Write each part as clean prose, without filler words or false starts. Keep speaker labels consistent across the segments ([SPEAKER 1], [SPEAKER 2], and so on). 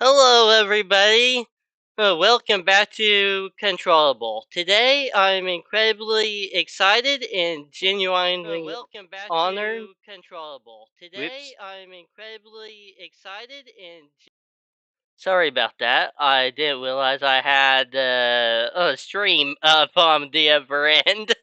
[SPEAKER 1] Hello, everybody. Welcome back to CtrlAble. Today, I'm incredibly excited and genuinely honored. Today, I'm incredibly excited and. Sorry about that. I didn't realize I had a stream up on the other end.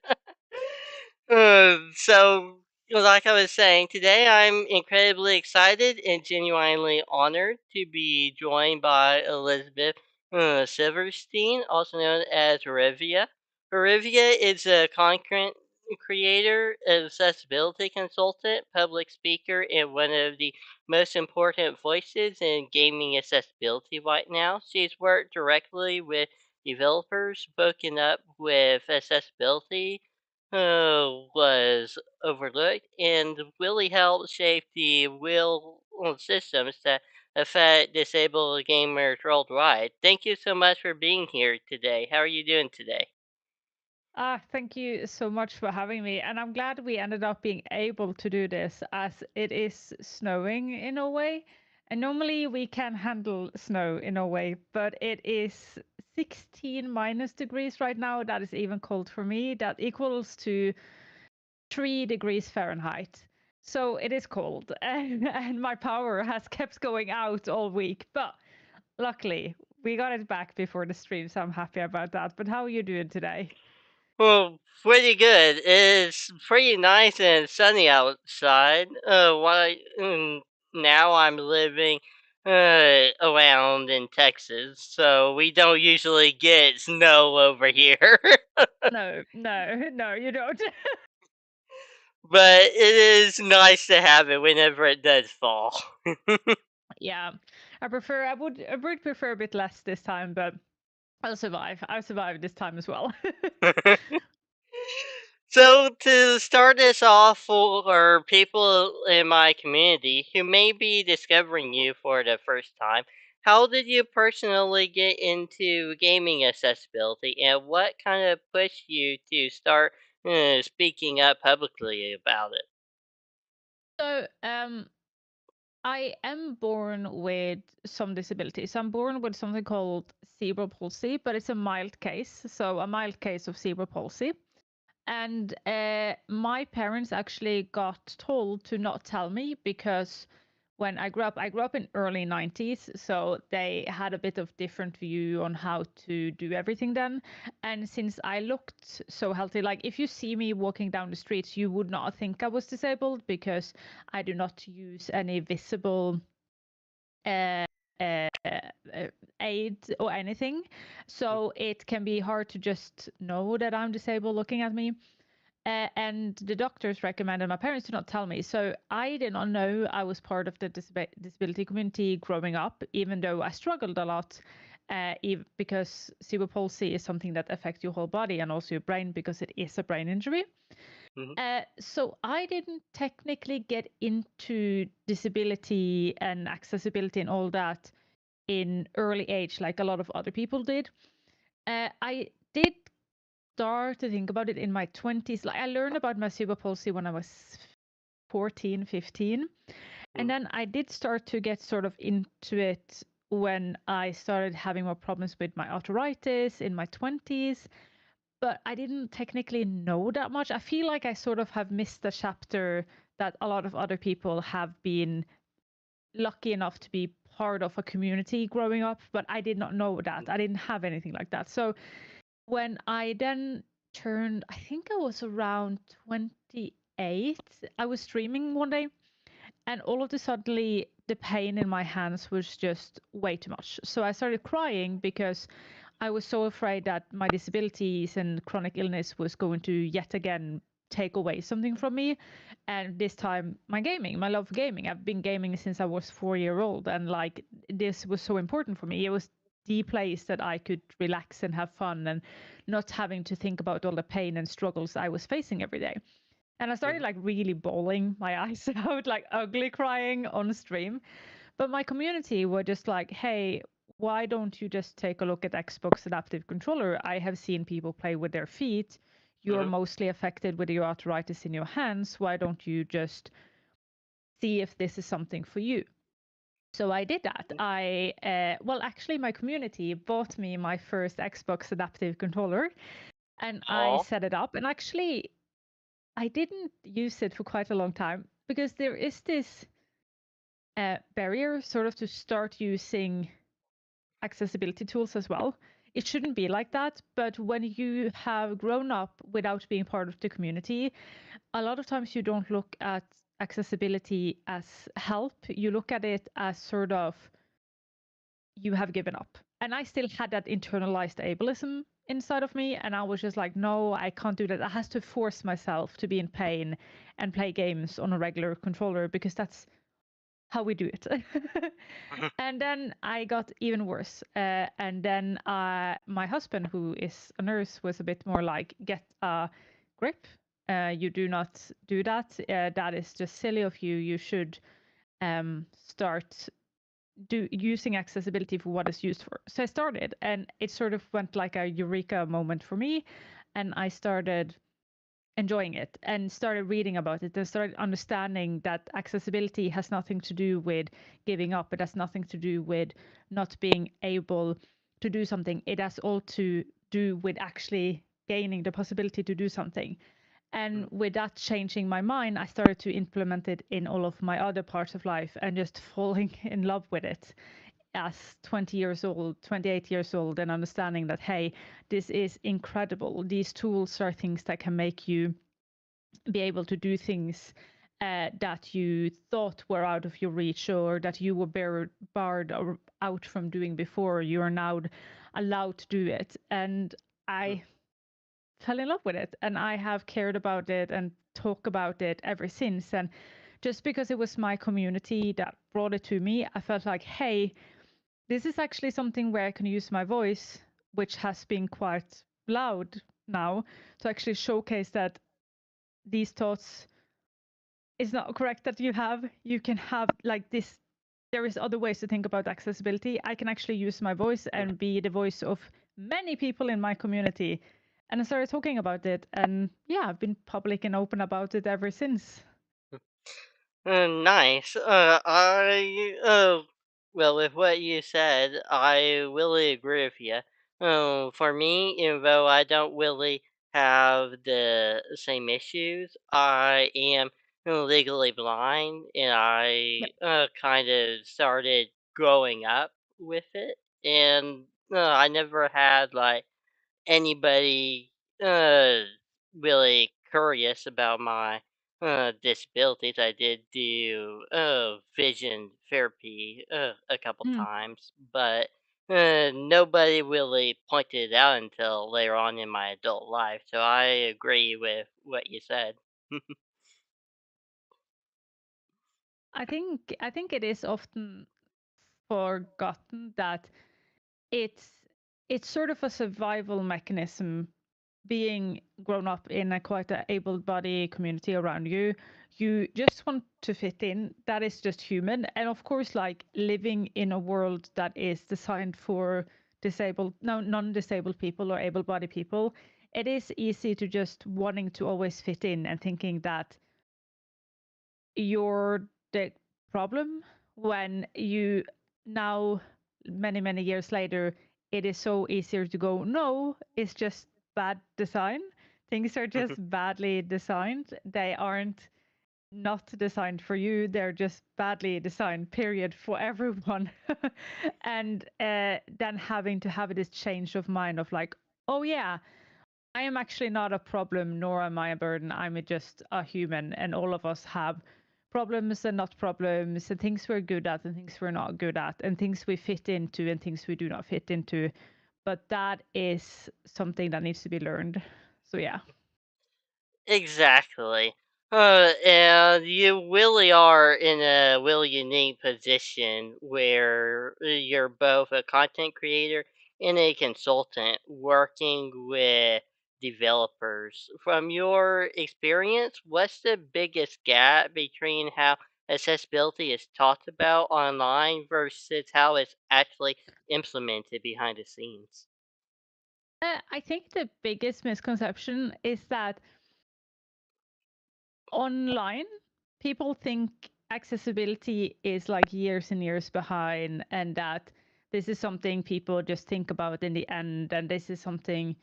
[SPEAKER 1] So, like I was saying, today I'm incredibly excited and genuinely honored to be joined by Elisabeth Sivertsen, also known as Arevya. Arevya is a content creator, accessibility consultant, public speaker, and one of the most important voices in gaming accessibility right now. She's worked directly with developers, spoken up with accessibility was overlooked and really helped shape the real systems that affect disabled gamers worldwide. Thank you so much for being here today. How are you doing today?
[SPEAKER 2] Thank you so much for having me. And I'm glad we ended up being able to do this as it is snowing in Norway. And normally we can handle snow in Norway, but it is 16 minus degrees right now. That is even cold for me. That equals to 3 degrees Fahrenheit. So it is cold, and my power has kept going out all week. But luckily, we got it back before the stream, so I'm happy about that. But how are you doing today?
[SPEAKER 1] Well, pretty good. It's pretty nice and sunny outside. Now I'm living around in Texas, so we don't usually get snow over here.
[SPEAKER 2] No, no, no, you don't.
[SPEAKER 1] But it is nice to have it whenever it does fall.
[SPEAKER 2] Yeah, I would prefer a bit less this time, but I'll survive. I'll survive this time as well.
[SPEAKER 1] So, to start this off for people in my community who may be discovering you for the first time, how did you personally get into gaming accessibility and what kind of pushed you to start speaking up publicly about it?
[SPEAKER 2] So, I am born with some disabilities. I'm born with something called cerebral palsy, but it's a mild case. So, a mild case of cerebral palsy. And my parents actually got told to not tell me because when I grew up in early 90s, so they had a bit of different view on how to do everything then. And since I looked so healthy, like if you see me walking down the streets, you would not think I was disabled because I do not use any visible uh, uh, aid or anything. So it can be hard to just know that I'm disabled looking at me. And the doctors recommended my parents to not tell me. So I did not know I was part of the disability community growing up, even though I struggled a lot. Because cerebral palsy is something that affects your whole body and also your brain because it is a brain injury.
[SPEAKER 1] Mhm.
[SPEAKER 2] So I didn't technically get into disability and accessibility and all that in early age like a lot of other people did. I did start to think about it in my 20s. Like I learned about my cerebral palsy when I was 14, 15. And
[SPEAKER 1] Mhm.
[SPEAKER 2] then I did start to get sort of into it when I started having more problems with my arthritis in my 20s. But I didn't technically know that much. I feel like I sort of have missed a chapter that a lot of other people have been lucky enough to be part of a community growing up, but I did not know that. I didn't have anything like that. So when I then turned, I think I was around 28, I was streaming one day, and all of a suddenly the pain in my hands was just way too much. So I started crying because I was so afraid that my disabilities and chronic illness was going to yet again take away something from me. And this time, my gaming, my love for gaming. I've been gaming since I was 4 year old, and like this was so important for me. It was the place that I could relax and have fun and not having to think about all the pain and struggles I was facing every day. And I started
[SPEAKER 1] Mhm.
[SPEAKER 2] like really bawling my eyes out, like ugly crying on stream. But my community were just like, hey, why don't you just take a look at Xbox Adaptive Controller? I have seen people play with their feet. You're
[SPEAKER 1] Mhm.
[SPEAKER 2] mostly affected with your arthritis in your hands. Why don't you just see if this is something for you? So I did that. Well, actually, my community bought me my first Xbox adaptive controller, and I
[SPEAKER 1] Aw.
[SPEAKER 2] set it up. And actually, I didn't use it for quite a long time because there is this barrier sort of to start using accessibility tools as well. It shouldn't be like that, but when you have grown up without being part of the community, a lot of times you don't look at accessibility as help. You look at it as sort of you have given up. And I still had that internalized ableism inside of me. And I was just like, no, I can't do that. I have to force myself to be in pain and play games on a regular controller because that's how we do it. And then I got even worse. And then my husband, who is a nurse, was a bit more like, get a grip. You do not do that. That is just silly of you. You should start using accessibility for what it's used for. So I started, and it sort of went like a eureka moment for me, and I started enjoying it and started reading about it and started understanding that accessibility has nothing to do with giving up. It has nothing to do with not being able to do something. It has all to do with actually gaining the possibility to do something. And with that changing my mind, I started to implement it in all of my other parts of life and just falling in love with it as 20 years old, 28 years old, and understanding that, hey, this is incredible. These tools are things that can make you be able to do things that you thought were out of your reach or that you were barred or out from doing before. You are now allowed to do it. And I fell in love with it, and I have cared about it and talk about it ever since. And just because it was my community that brought it to me, I felt like, hey, this is actually something where I can use my voice, which has been quite loud now, to actually showcase that these thoughts is not correct that you can have like this. There is other ways to think about accessibility. I can actually use my voice and be the voice of many people in my community. And I started talking about it, and yeah, I've been public and open about it ever since.
[SPEAKER 1] Nice. Well, with what you said, I really agree with you. For me, even though I don't really have the same issues, I am legally blind, and
[SPEAKER 2] Yep.
[SPEAKER 1] I kind of started growing up with it, and I never had like anybody uh really curious about my disabilities. I did do vision therapy a couple
[SPEAKER 2] Mm.
[SPEAKER 1] times, but nobody really pointed it out until later on in my adult life. So I agree with what you said.
[SPEAKER 2] I think it is often forgotten that it's it's sort of a survival mechanism being grown up in a quite a able body community around you. You just want to fit in. That is just human. And of course, like living in a world that is designed for disabled, no, non-disabled people or able-bodied people, it is easy to just wanting to always fit in and thinking that you're the problem when you now, many years later, it is so easier to go, no, it's just bad design. Things are just badly designed. They aren't not designed for you. They're just badly designed, period, for everyone. And then having to have this change of mind of like, oh yeah, I am actually not a problem, nor am I a burden. I'm just a human, and all of us have problems and not problems, and things we're good at and things we're not good at, and things we fit into and things we do not fit into. But that is something that needs to be learned. So yeah.
[SPEAKER 1] Exactly. And you really are in a really unique position where you're both a content creator and a consultant working with developers. From your experience, what's the biggest gap between how accessibility is talked about online versus how it's actually implemented behind the scenes?
[SPEAKER 2] I think the biggest misconception is that online people think accessibility is like years and years behind, and that this is something people just think about in the end, and this is something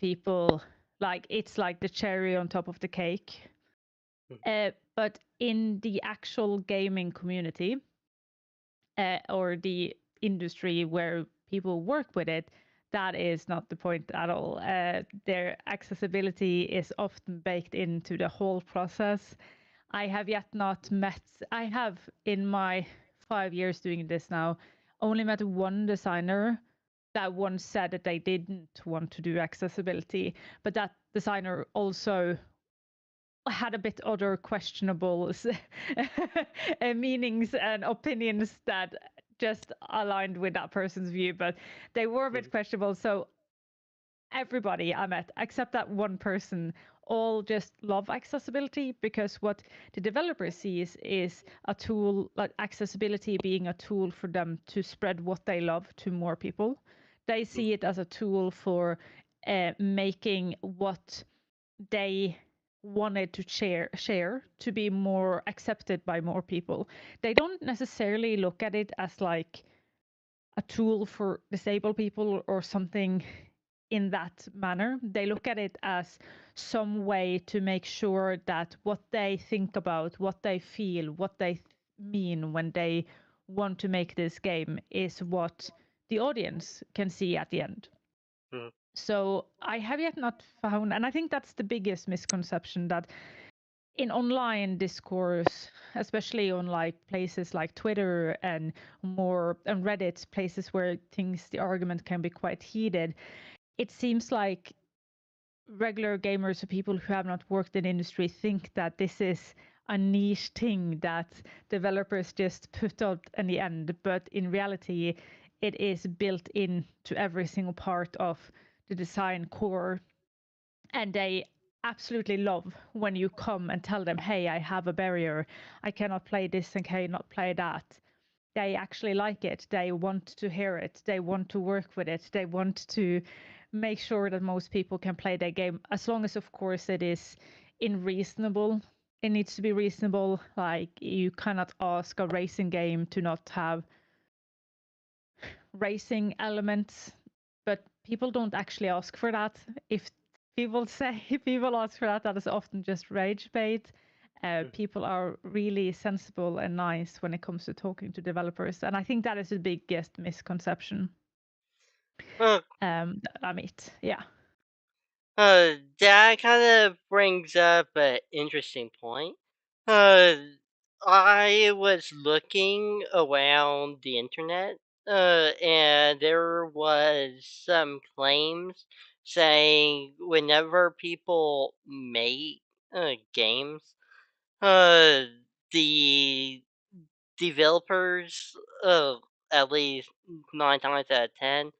[SPEAKER 2] people like, it's like the cherry on top of the cake. But in the actual gaming community, or the industry where people work with it, that is not the point at all. Their accessibility is often baked into the whole process. I have yet not met, I have in my 5 years doing this now, only met one designer that once said that they didn't want to do accessibility, but that designer also had a bit other questionable meanings and opinions that just aligned with that person's view, but they were a bit questionable. So everybody I met, except that one person, all just love accessibility, because what the developer sees is a tool, like accessibility being a tool for them to spread what they love to more people. They see it as a tool for making what they wanted to share to be more accepted by more people. They don't necessarily look at it as like a tool for disabled people or something in that manner. They look at it as some way to make sure that what they think about, what they feel, what they mean when they want to make this game is what the audience can see at the end. So I have yet not found, and I think that's the biggest misconception, that in online discourse, especially on like places like Twitter and more and Reddit, places where the argument can be quite heated, it seems like regular gamers or people who have not worked in industry think that this is a niche thing that developers just put out in the end, but in reality it is built into every single part of the design core, and they absolutely love when you come and tell them, hey, I have a barrier, I cannot play this and cannot play that. They actually like it, they want to hear it, they want to work with it, they want to make sure that most people can play their game, as long as of course it is it needs to be reasonable. Like, you cannot ask a racing game to not have racing elements, but people don't actually ask for that. If people say people ask for that, that is often just rage bait. People are really sensible and nice when it comes to talking to developers, and I think that is the biggest misconception. I mean, yeah.
[SPEAKER 1] That kind of brings up an interesting point. Uh, I was looking around the internet, and there was some claims saying whenever people make games, uh, the developers, at least 9 times out of 10,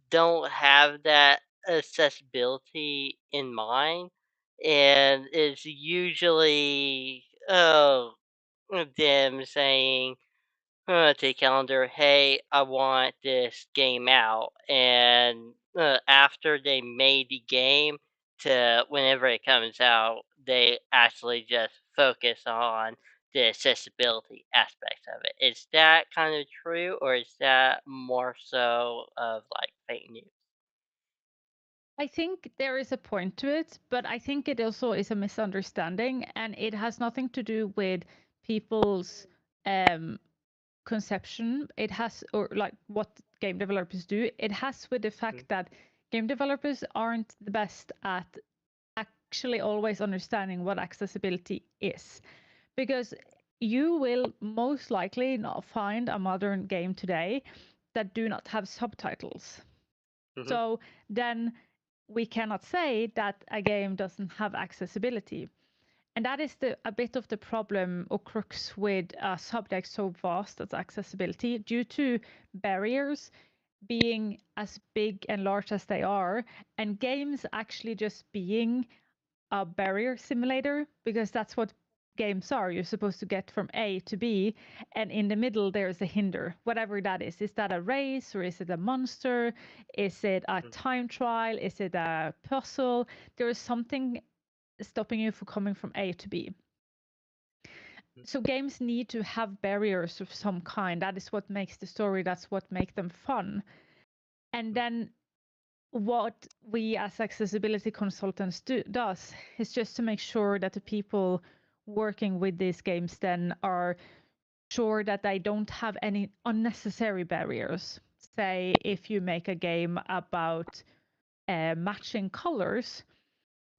[SPEAKER 1] don't have that accessibility in mind, and it's usually them saying to calendar, "Hey, I want this game out," and after they made the game to whenever it comes out, they actually just focus on the accessibility aspects of it. Is that kind of true, or is that more so of like fake news?
[SPEAKER 2] I think there is a point to it, but I think it also is a misunderstanding, and it has nothing to do with people's conception. It has, or like what game developers do. It has with the fact that game developers aren't the best at actually always understanding what accessibility is, because you will most likely not find a modern game today that do not have subtitles.
[SPEAKER 1] Mm-hmm.
[SPEAKER 2] So then we cannot say that a game doesn't have accessibility. And that is a bit of the problem or crux with a subject so vast as accessibility, due to barriers being as big and large as they are, and games actually just being a barrier simulator, because that's what games are. You're supposed to get from A to B, and in the middle there's a hinder, whatever that is. Is that a race, or is it a monster? Is it a time trial? Is it a puzzle? There is something stopping you from coming from A to B. So games need to have barriers of some kind. That is what makes the story, that's what makes them fun. And then what we as accessibility consultants does is just to make sure that the people working with these games then are sure that they don't have any unnecessary barriers. Say if you make a game about matching colors,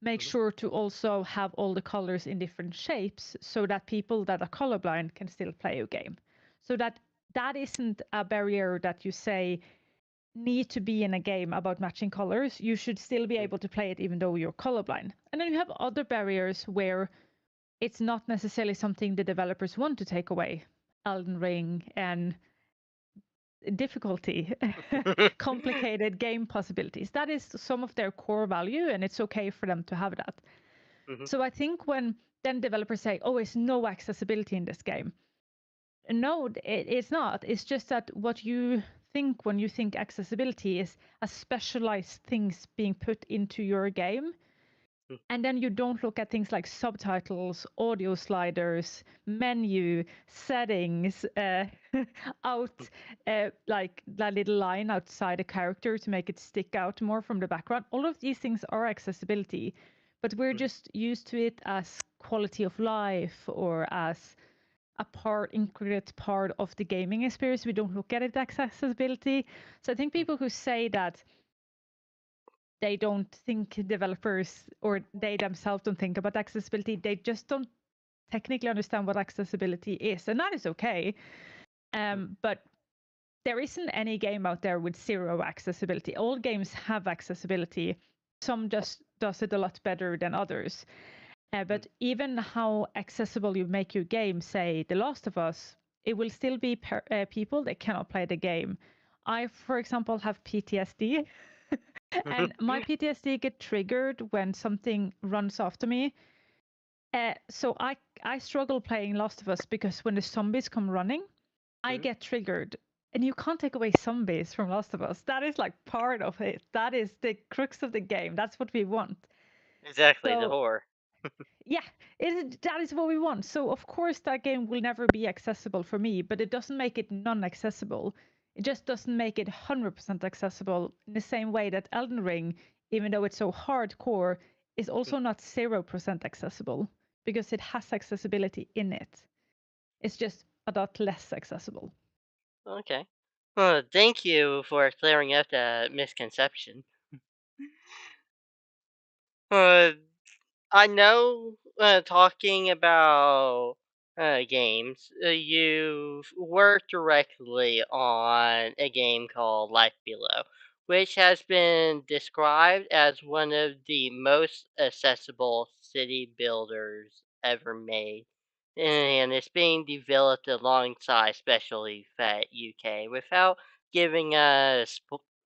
[SPEAKER 2] make sure to also have all the colors in different shapes so that people that are colorblind can still play your game. So that isn't a barrier that you say need to be in a game about matching colors. You should still be able to play it even though you're colorblind. And then you have other barriers where it's not necessarily something the developers want to take away. Elden Ring and difficulty, complicated game possibilities. That is some of their core value, and it's okay for them to have that. So I think when then developers say, oh, it's no accessibility in this game. No, it's not. It's just that what you think when you think accessibility is a specialized things being put into your game. And then you don't look at things like subtitles, audio sliders, menu, settings, out like that little line outside a character to make it stick out more from the background. All of these things are accessibility, but we're just used to it as quality of life or as a integrate part of the gaming experience. We don't look at it as accessibility. So I think people who say that they don't think developers or they themselves don't think about accessibility, they just don't technically understand what accessibility is, and that is okay. But there isn't any game out there with zero accessibility. All games have accessibility. Some just does it a lot better than others. But even how accessible you make your game, say The Last of Us, it will still be people that cannot play the game. I, for example, have PTSD, and my PTSD get triggered when something runs after me. So I struggle playing Last of Us because when the zombies come running, I get triggered. And you can't take away zombies from Last of Us. That is like part of it. That is the crux of the game. That's what we want.
[SPEAKER 1] Exactly, the
[SPEAKER 2] So
[SPEAKER 1] horror.
[SPEAKER 2] yeah, that is what we want. So of course that game will never be accessible for me, but it doesn't make it non-accessible. It just doesn't make it 100% accessible in the same way that Elden Ring, even though it's so hardcore, is also not 0% accessible because it has accessibility in it. It's just a lot less accessible.
[SPEAKER 1] Okay. Well, thank you for clearing up that misconception. Uh, I know, talking about games, you worked directly on a game called Life Below, which has been described as one of the most accessible city builders ever made. And it's being developed alongside Special Effect UK. Without giving us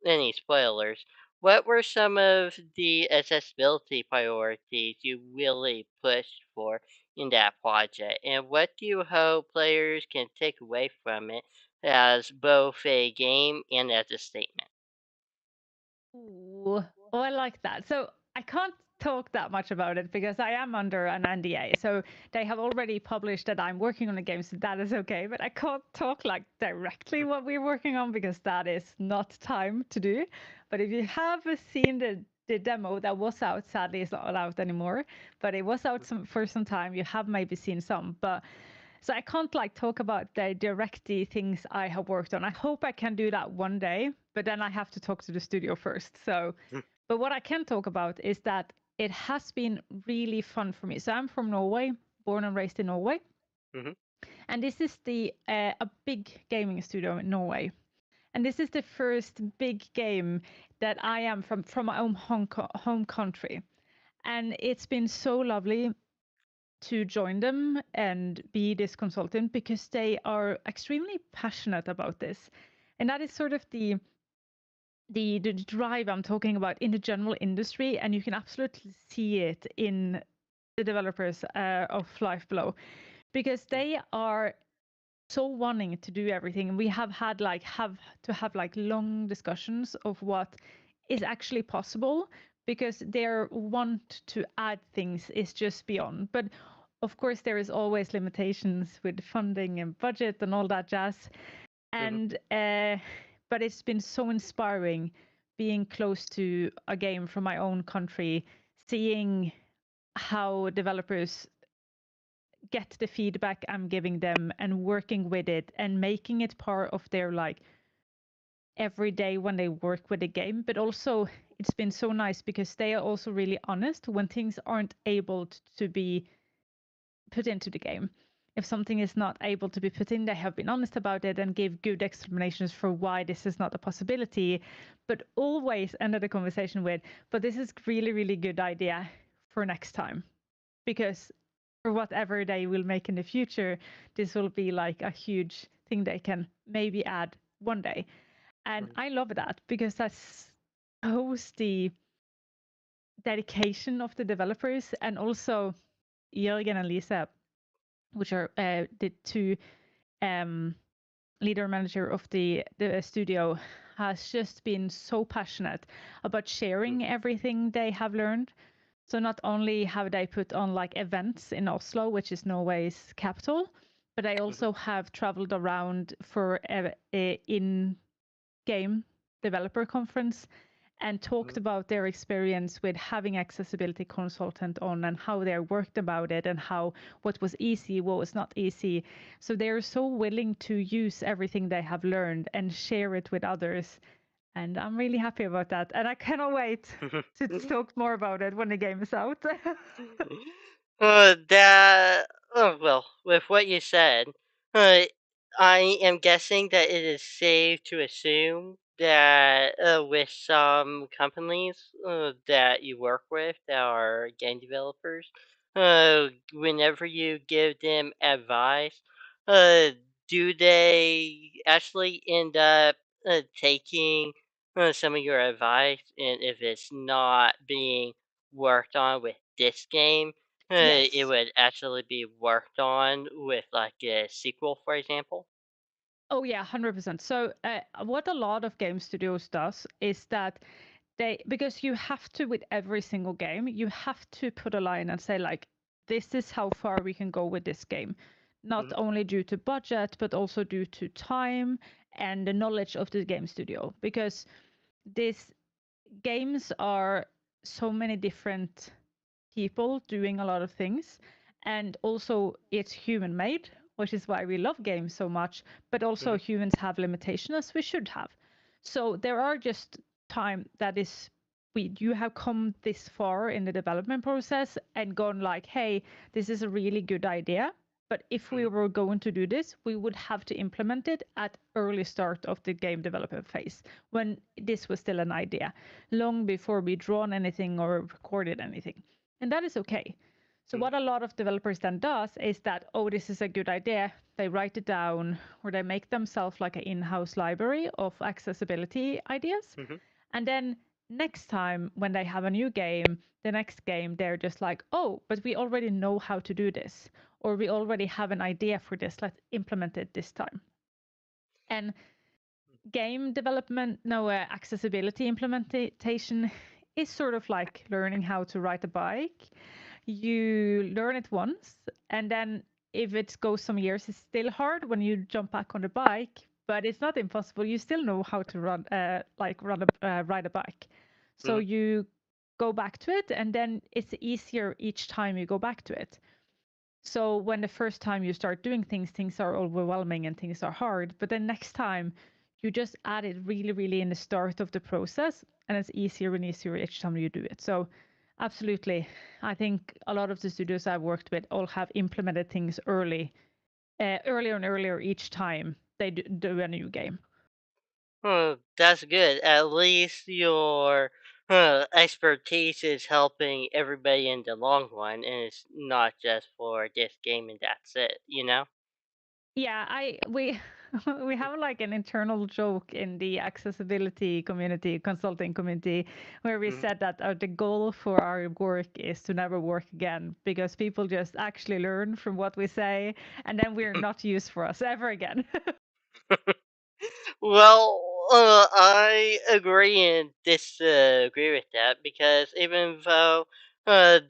[SPEAKER 1] any spoilers, what were some of the accessibility priorities you really pushed for in that project, and what do you hope players can take away from it as both a game and as a statement?
[SPEAKER 2] Ooh, oh, I like that. So I can't talk that much about it because I am under an NDA. So they have already published that I'm working on a game, so that is okay. But I can't talk like directly what we're working on because that is not time to do. But if you have seen the demo that was out, sadly it's not out anymore, but it was out for some time. You have maybe seen some, but so I can't like talk about the directy things I have worked on. I hope I can do that one day, but then I have to talk to the studio first. So, but what I can talk about is that it has been really fun for me. So I'm from Norway, born and raised in Norway,
[SPEAKER 1] Mm-hmm.
[SPEAKER 2] and this is the a big gaming studio in Norway. And this is the first big game that I am from my own home country. And it's been so lovely to join them and be this consultant because they are extremely passionate about this. And that is sort of the drive I'm talking about in the general industry, and you can absolutely see it in the developers of Life Below because they are so wanting to do everything. And we have had have to have like long discussions of what is actually possible because their want to add things is just beyond. But of course, there is always limitations with funding and budget and all that jazz.
[SPEAKER 1] Mhm.
[SPEAKER 2] And but it's been so inspiring being close to a game from my own country, seeing how developers get the feedback I'm giving them and working with it and making it part of their like every day when they work with the game. But also it's been so nice because they are also really honest when things aren't able to be put into the game. If something is not able to be put in, they have been honest about it and give good explanations for why this is not a possibility, but always ended the conversation with, but this is really, really good idea for next time. Because for whatever they will make in the future, this will be like a huge thing they can maybe add one day. And
[SPEAKER 1] Mhm.
[SPEAKER 2] I love that because that shows the dedication of the developers and also Jürgen and Lisa, which are the two um, leader manager of the studio, has just been so passionate about sharing everything they have learned. So not only have they put on like events in Oslo, which is Norway's capital, but they
[SPEAKER 1] Mhm.
[SPEAKER 2] also have traveled around for a in-game developer conference and talked
[SPEAKER 1] Mhm.
[SPEAKER 2] about their experience with having accessibility consultant on and how they worked about it and how what was easy, what was not easy. So they're so willing to use everything they have learned and share it with others. And I'm really happy about that. And I cannot wait to talk more about it when the game is out.
[SPEAKER 1] That well, with what you said, uh, I am guessing that it is safe to assume that with some companies that you work with that are game developers, whenever you give them advice, uh, do they actually end up taking some of your advice, and if it's not being worked on with this game, it
[SPEAKER 2] Yes.
[SPEAKER 1] would actually be worked on with like a sequel, for example.
[SPEAKER 2] Oh yeah, 100%. So what a lot of game studios does is that they, because you have to with every single game, you have to put a line and say like, this is how far we can go with this game, not
[SPEAKER 1] Mhm.
[SPEAKER 2] only due to budget but also due to time and the knowledge of the game studio, because these games are so many different people doing a lot of things. And also, it's human made, which is why we love games so much. But also,
[SPEAKER 1] Mhm.
[SPEAKER 2] humans have limitations as we should have. So there are just time that is we you have come this far in the development process and gone like, hey, this is a really good idea. But if we
[SPEAKER 1] Mhm.
[SPEAKER 2] were going to do this, we would have to implement it at early start of the game development phase when this was still an idea, long before we drawn anything or recorded anything. And that is okay. So
[SPEAKER 1] Mhm.
[SPEAKER 2] what a lot of developers then does is that, oh, this is a good idea. They write it down or they make themselves like an in-house library of accessibility ideas.
[SPEAKER 1] Mhm.
[SPEAKER 2] And then next time when they have a new game, the next game, they're just like, oh, but we already know how to do this. Or we already have an idea for this. Let's implement it this time. And game development, no, accessibility implementation is sort of like learning how to ride a bike. You learn it once, and then if it goes some years, it's still hard when you jump back on the bike, but it's not impossible. You still know how to ride a bike. So
[SPEAKER 1] Mhm.
[SPEAKER 2] you go back to it, and then it's easier each time you go back to it. So when the first time you start doing things, things are overwhelming and things are hard. But then next time, you just add it really, really in the start of the process, and it's easier and easier each time you do it. So absolutely, I think a lot of the studios I've worked with all have implemented things earlier and earlier each time they do a new game.
[SPEAKER 1] That's good. At least your expertise is helping everybody in the long run, and it's not just for this game and that's it. You know.
[SPEAKER 2] Yeah, I we we have like an internal joke in the accessibility community, consulting community, where we
[SPEAKER 1] Mhm.
[SPEAKER 2] said that the goal for our work is to never work again because people just actually learn from what we say, and then we're not used for us ever again.
[SPEAKER 1] Well, I agree and disagree with that because even though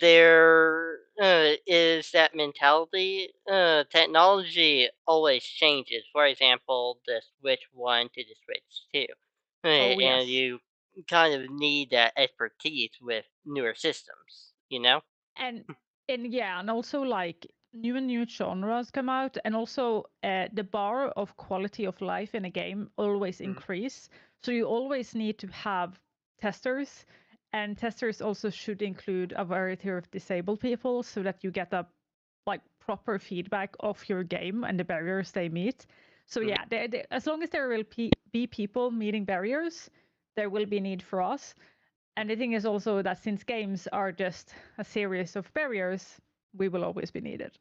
[SPEAKER 1] there is that mentality. Technology always changes. For example, the Switch 1 to the Switch 2.
[SPEAKER 2] Oh
[SPEAKER 1] And
[SPEAKER 2] yes.
[SPEAKER 1] you kind of need that expertise with newer systems, you know?
[SPEAKER 2] and and yeah, and also like new and new genres come out, and also the bar of quality of life in a game always
[SPEAKER 1] Mhm,
[SPEAKER 2] increase, so you always need to have testers, and testers also should include a variety of disabled people so that you get a like proper feedback of your game and the barriers they meet. So
[SPEAKER 1] mhm.
[SPEAKER 2] yeah, as long as there will be people meeting barriers, there will be need for us. And the thing is also that since games are just a series of barriers, we will always be needed.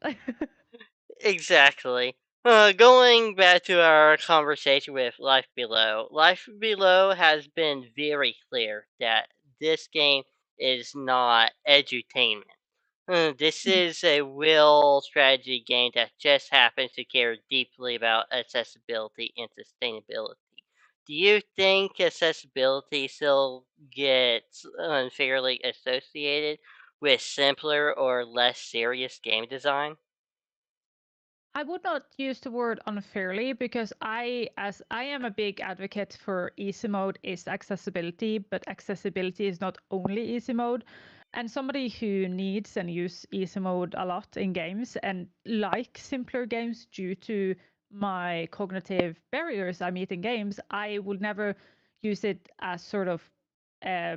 [SPEAKER 1] Exactly. Going back to our conversation with Life Below, Life Below has been very clear that this game is not edutainment. This is a real strategy game that just happens to care deeply about accessibility and sustainability. Do you think accessibility still gets unfairly associated with simpler or less serious game design?
[SPEAKER 2] I would not use the word unfairly because as I am a big advocate for easy mode is accessibility, but accessibility is not only easy mode. And somebody who needs and use easy mode a lot in games and like simpler games due to my cognitive barriers I meet in games, I would never use it as sort of uh,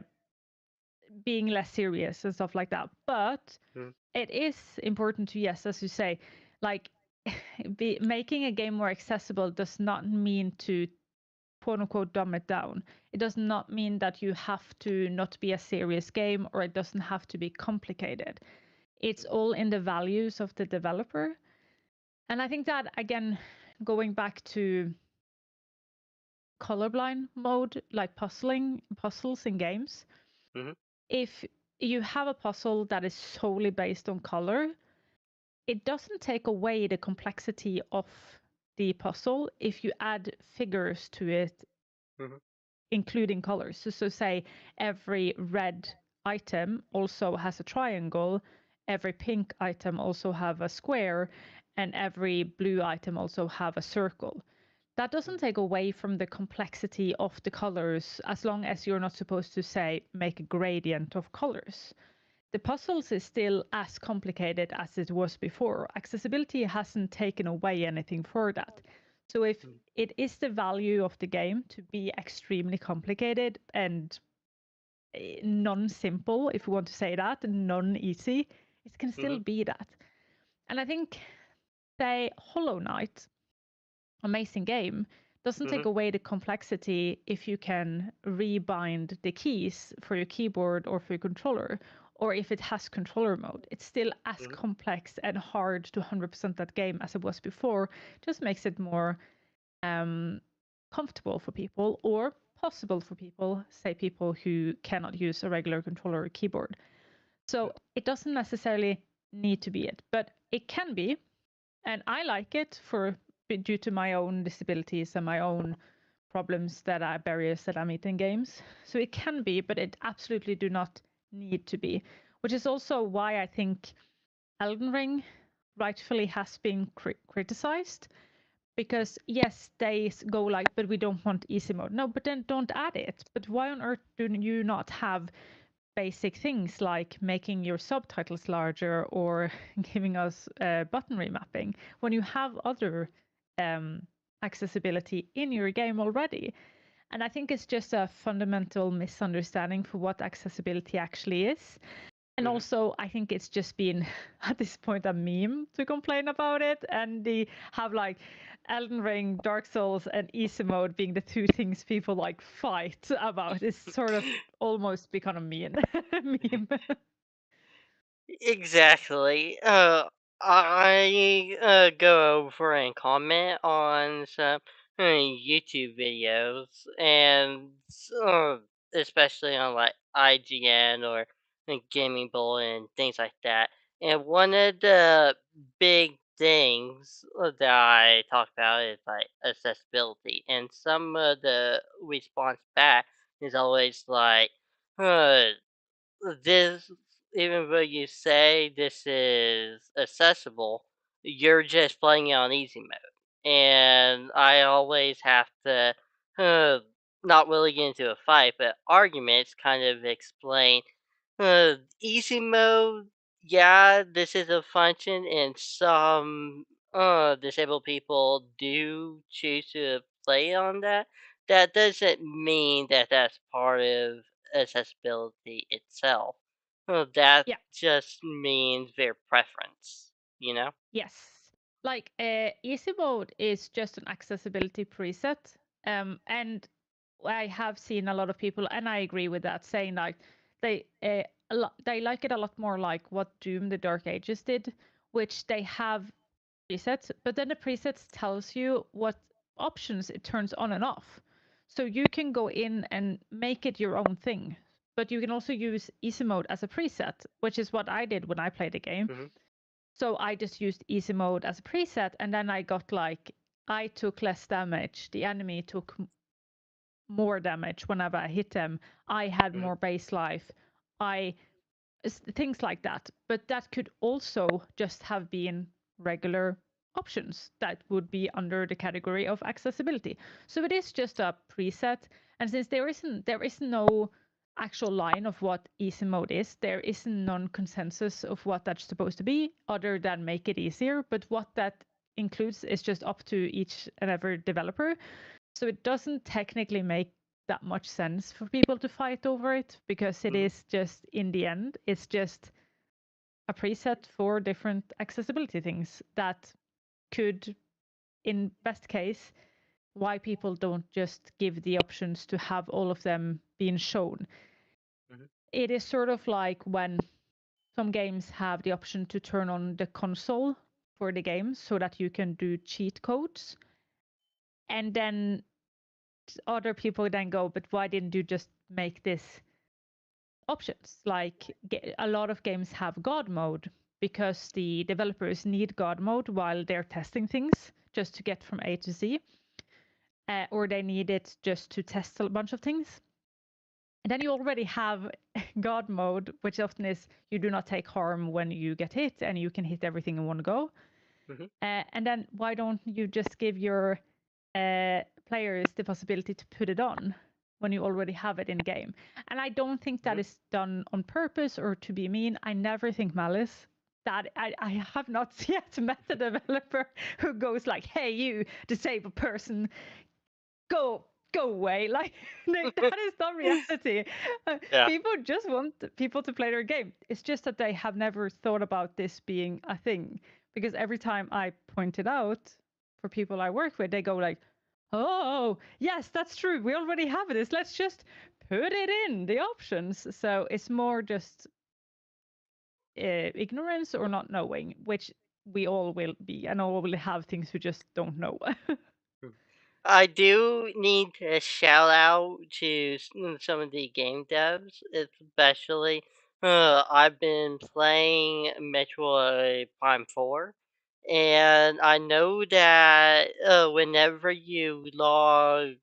[SPEAKER 2] being less serious and stuff like that. But
[SPEAKER 1] Mm,
[SPEAKER 2] it is important to, yes, as you say, like making a game more accessible does not mean to quote unquote dumb it down. It does not mean that you have to not be a serious game or it doesn't have to be complicated. It's
[SPEAKER 1] mhm,
[SPEAKER 2] all in the values of the developer. And I think that, again, going back to colorblind mode, like puzzles in games,
[SPEAKER 1] mhm,
[SPEAKER 2] if you have a puzzle that is solely based on color, it doesn't take away the complexity of the puzzle if you add figures to it,
[SPEAKER 1] mhm,
[SPEAKER 2] including colors. So say every red item also has a triangle, every pink item also have a square, and every blue item also have a circle. That doesn't
[SPEAKER 1] mhm,
[SPEAKER 2] take away from the complexity of the colors as long as you're not supposed to say make a gradient of colors. The puzzles is still as complicated as it was before. Accessibility hasn't taken away anything for that. So if
[SPEAKER 1] mhm,
[SPEAKER 2] it is the value of the game to be extremely complicated and non-simple, if you want to say that, non-easy, it can still
[SPEAKER 1] mhm,
[SPEAKER 2] be that. And I think, say, Hollow Knight, amazing game, doesn't take
[SPEAKER 1] mhm,
[SPEAKER 2] away the complexity if you can rebind the keys for your keyboard or for your controller, or if it has controller mode. It's still as
[SPEAKER 1] mhm,
[SPEAKER 2] complex and hard to 100% that game as it was before, just makes it more um, comfortable for people or possible for people, say people who cannot use a regular controller or keyboard.
[SPEAKER 1] mhm,
[SPEAKER 2] So it doesn't necessarily need to be it, but it can be, and I like it for due to my own disabilities and my own problems that are barriers that I meet in games. So it can be, but it absolutely do not need to be. Which is also why I think Elden Ring rightfully has been criticized, because yes, they go like, but we don't want easy mode. No, but then don't add it. But why on earth do you not have basic things like making your subtitles larger or giving us button remapping when you have other um, accessibility in your game already? And I think it's just a fundamental misunderstanding for what accessibility actually is. And
[SPEAKER 1] mhm.
[SPEAKER 2] also, I think it's just been at this point a meme to complain about it, and they have like Elden Ring, Dark Souls, and easy mode being the two things people like fight about. It's sort of almost become a meme. meme.
[SPEAKER 1] Exactly. I go over and comment on some YouTube videos, and especially on like IGN or Gaming Bowl and things like that. And one of the big things that I talk about is like accessibility, and some of the response back is always like, "This." even though you say this is accessible, you're just playing it on easy mode. And I always have to, uh, not really get into a fight, but arguments kind of explain easy mode. Yeah, this is a function, and some disabled people do choose to play on that. That doesn't mean that that's part of accessibility itself. That
[SPEAKER 2] Yeah.
[SPEAKER 1] just means their preference, you know?
[SPEAKER 2] Yes. Like easy mode is just an accessibility preset. And I have seen a lot of people, and I agree with that, saying like they like it a lot more like what Doom the Dark Ages did, which they have presets, but then the presets tells you what options it turns on and off. So you can go in and make it your own thing. But you can also use easy mode as a preset, which is what I did when I played the game.
[SPEAKER 1] Hmm.
[SPEAKER 2] So I just used easy mode as a preset, and then I got like I took less damage, the enemy took more damage whenever I hit them. I had
[SPEAKER 1] Hmm.
[SPEAKER 2] more base life. I things like that. But that could also just have been regular options that would be under the category of accessibility. So it is just a preset, and since there is no actual line of what easy mode is, there is non consensus of what that's supposed to be other than make it easier, but what that includes is just up to each and every developer. So it doesn't technically make that much sense for people to fight over it, because it
[SPEAKER 1] Hmm.
[SPEAKER 2] is just, in the end, it's just a preset for different accessibility things that could, in best case, why people don't just give the options to have all of them being shown.
[SPEAKER 1] Hmm.
[SPEAKER 2] It is sort of like when some games have the option to turn on the console for the game so that you can do cheat codes, and then other people then go, but why didn't you just make this options? Like a lot of games have God mode because the developers need God mode while they're testing things just to get from A to Z, or they need it just to test a bunch of things. And then you already have God mode, which often is you do not take harm when you get hit and you can hit everything in one go.
[SPEAKER 1] Hmm.
[SPEAKER 2] And then why don't you just give your players the possibility to put it on when you already have it in game? And I don't think that
[SPEAKER 1] Hmm.
[SPEAKER 2] is done on purpose or to be mean. I never think malice. That I have not yet met a developer who goes like, "Hey, you disabled person, go away." Like that is not reality.
[SPEAKER 1] Yeah.
[SPEAKER 2] People just want people to play their game. It's just that they have never thought about this being a thing, because every time I point it out for people I work with, they go like, "Oh yes, that's true, we already have this, let's just put it in the options." So it's more just ignorance or not knowing, which we all will be, and all will have things we just don't know.
[SPEAKER 1] I do need to shout out to some of the game devs, especially. I've been playing Metroid Prime 4, and I know that whenever you log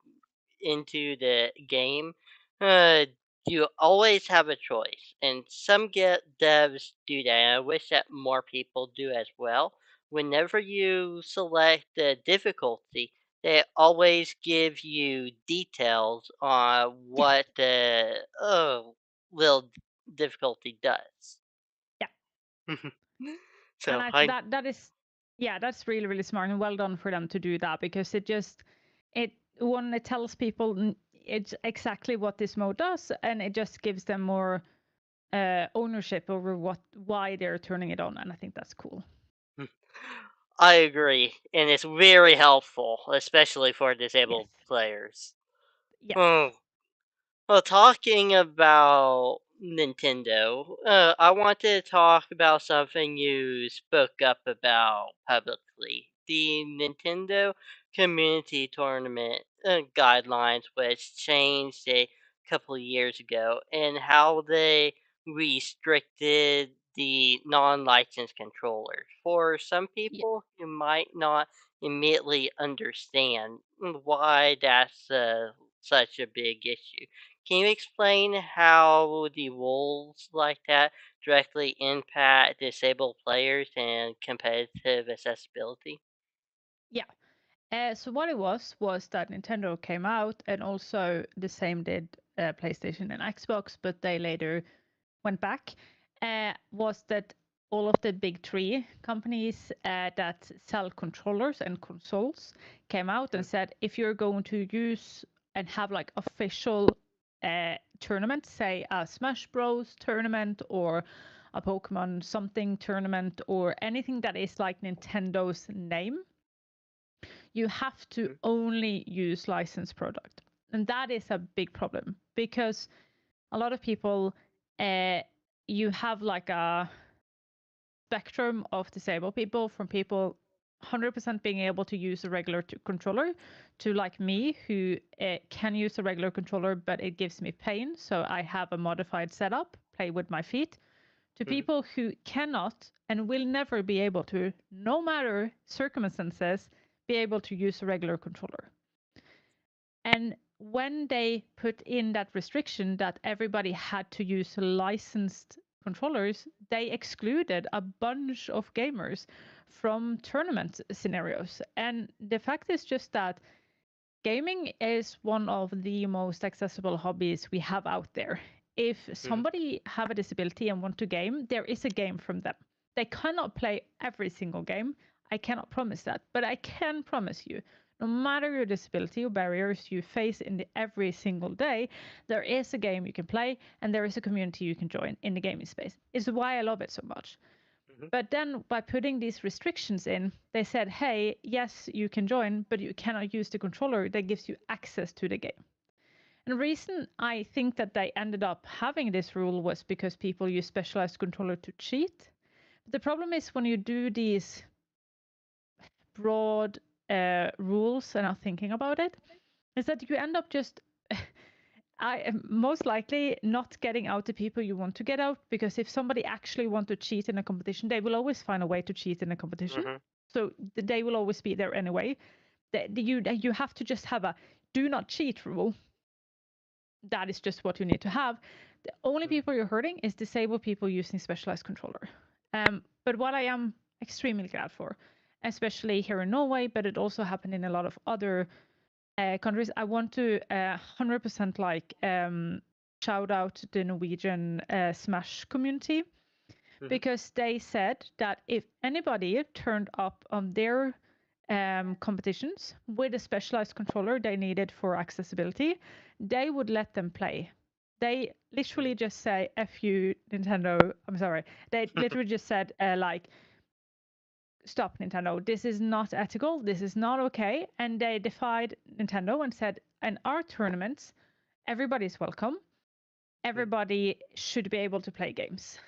[SPEAKER 1] into the game, uh, you always have a choice. And some get devs do that. And I wish that more people do as well. Whenever you select the difficulty, they always give you details on
[SPEAKER 2] Yeah,
[SPEAKER 1] what the little difficulty does.
[SPEAKER 2] yeah. And
[SPEAKER 1] So I.
[SPEAKER 2] that is, yeah, that's really really smart and well done for them to do that, because it just it tells people it's exactly what this mode does, and it just gives them more ownership over why they're turning it on, and I think that's cool.
[SPEAKER 1] I agree, and it's very helpful, especially for
[SPEAKER 2] Yes,
[SPEAKER 1] disabled players.
[SPEAKER 2] yes,
[SPEAKER 1] Hmm. Well, talking about Nintendo, I want to talk about something you spoke up about publicly. The Nintendo Community Tournament guidelines, which changed a couple of years ago, and how they restricted the non licensed controllers. For some
[SPEAKER 2] yeah.
[SPEAKER 1] people who might not immediately understand why that's such a big issue. Can you explain how the rules like that directly impact disabled players and competitive accessibility?
[SPEAKER 2] Yeah. So what it was that Nintendo came out, and also the same did PlayStation and Xbox, but they later went back. Was that all of the big three companies that sell controllers and consoles came out and said, if you're going to use and have like official tournaments, say a Smash Bros tournament or a Pokemon something tournament or anything that is like Nintendo's name, you have to
[SPEAKER 1] Mhm,
[SPEAKER 2] only use licensed product. And that is a big problem because a lot of people, uh, you have like a spectrum of disabled people from people 100% being able to use a regular controller to like me who can use a regular controller but it gives me pain, so I have a modified setup, play with my feet, to
[SPEAKER 1] mhm,
[SPEAKER 2] people who cannot and will never be able to, no matter circumstances, be able to use a regular controller. And when they put in that restriction that everybody had to use licensed controllers, they excluded a bunch of gamers from tournament scenarios. And the fact is just that gaming is one of the most accessible hobbies we have out there. If
[SPEAKER 1] mhm,
[SPEAKER 2] somebody have a disability and want to game, there is a game from them. They cannot play every single game. I cannot promise that, but I can promise you, no matter your disability or barriers you face in every single day, there is a game you can play and there is a community you can join in the gaming space. It's why I love it so much.
[SPEAKER 1] mhm,
[SPEAKER 2] But then by putting these restrictions in, they said, hey, yes, you can join, but you cannot use the controller that gives you access to the game. And the reason I think that they ended up having this rule was because people use specialized controller to cheat. But the problem is when you do these broad rules and are thinking about it, is that you end up just I am most likely not getting out the people you want to get out, because if somebody actually want to cheat in a competition, they will always find a way to cheat in a competition.
[SPEAKER 1] mhm,
[SPEAKER 2] So they will always be there anyway. You have to just have a do not cheat rule. That is just what you need to have. The only
[SPEAKER 1] mhm,
[SPEAKER 2] people you're hurting is disabled people using specialized controller. But what I am extremely glad for, especially here in Norway, but it also happened in a lot of other countries. I want to 100% like shout out the Norwegian Smash community,
[SPEAKER 1] mhm,
[SPEAKER 2] because they said that if anybody turned up on their competitions with a specialized controller they needed for accessibility, they would let them play. They literally just say, F you, Nintendo. I'm sorry. They literally just said, like, stop, Nintendo. This is not ethical. This is not okay. And they defied Nintendo and said, in our tournaments, everybody's welcome.
[SPEAKER 1] mhm.
[SPEAKER 2] Everybody should be able to play games.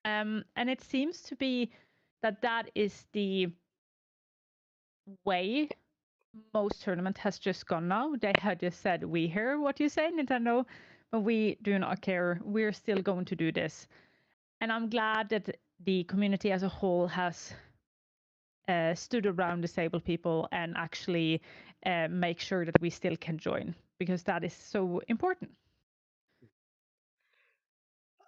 [SPEAKER 2] And it seems to be that that is the way most tournament has just gone now. They had just said, we hear what you say, Nintendo, but we do not care. We're still going to do this. And I'm glad that the community as a whole has stood around disabled people and actually make sure that we still can join, because that is so important.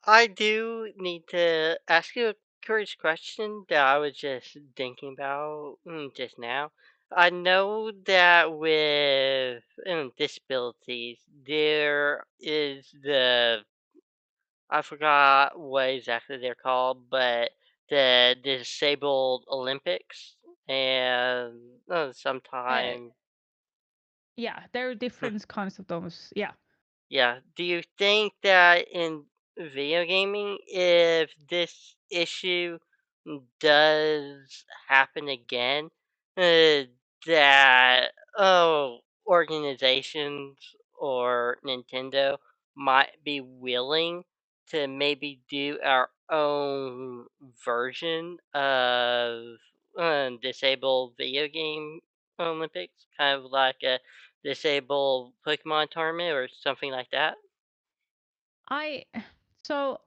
[SPEAKER 1] I do need to ask you a curious question that I was just thinking about just now. I know that with disabilities, there is I forgot what exactly they're called, but the Disabled Olympics, and
[SPEAKER 2] Uh,
[SPEAKER 1] sometime.
[SPEAKER 2] yeah, there are different kinds of those. Yeah.
[SPEAKER 1] Yeah. Do you think that in video gaming, if this issue does happen again, uh, that organizations or Nintendo might be willing to maybe do our own version of disabled video game Olympics, kind of like a disable Pokemon tournament or something like that?
[SPEAKER 2] I so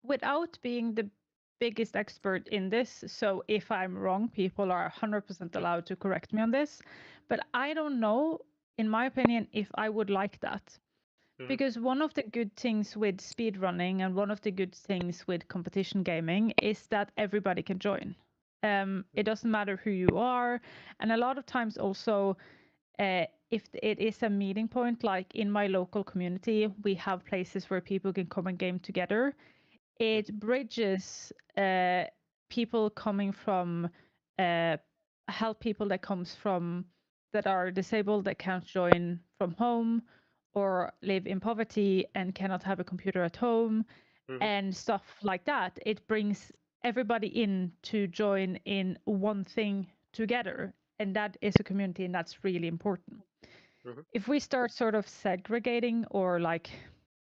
[SPEAKER 2] without being the biggest expert in this, so if I'm wrong, people are 100%
[SPEAKER 1] Mm,
[SPEAKER 2] allowed to correct me on this, but I don't know, in my opinion, if I would like that.
[SPEAKER 1] Mhm.
[SPEAKER 2] Because one of the good things with speedrunning and one of the good things with competition gaming is that everybody can join. It doesn't matter who you are. And a lot of times also, if it is a meeting point, like in my local community, we have places where people can come and game together. It bridges people coming from, help people that comes from, that are disabled, that can't join from home or live in poverty and cannot have a computer at home
[SPEAKER 1] Mhm.
[SPEAKER 2] and stuff like that. It brings everybody in to join in one thing together, and that is a community, and that's really important.
[SPEAKER 1] Mhm.
[SPEAKER 2] If we start sort of segregating or like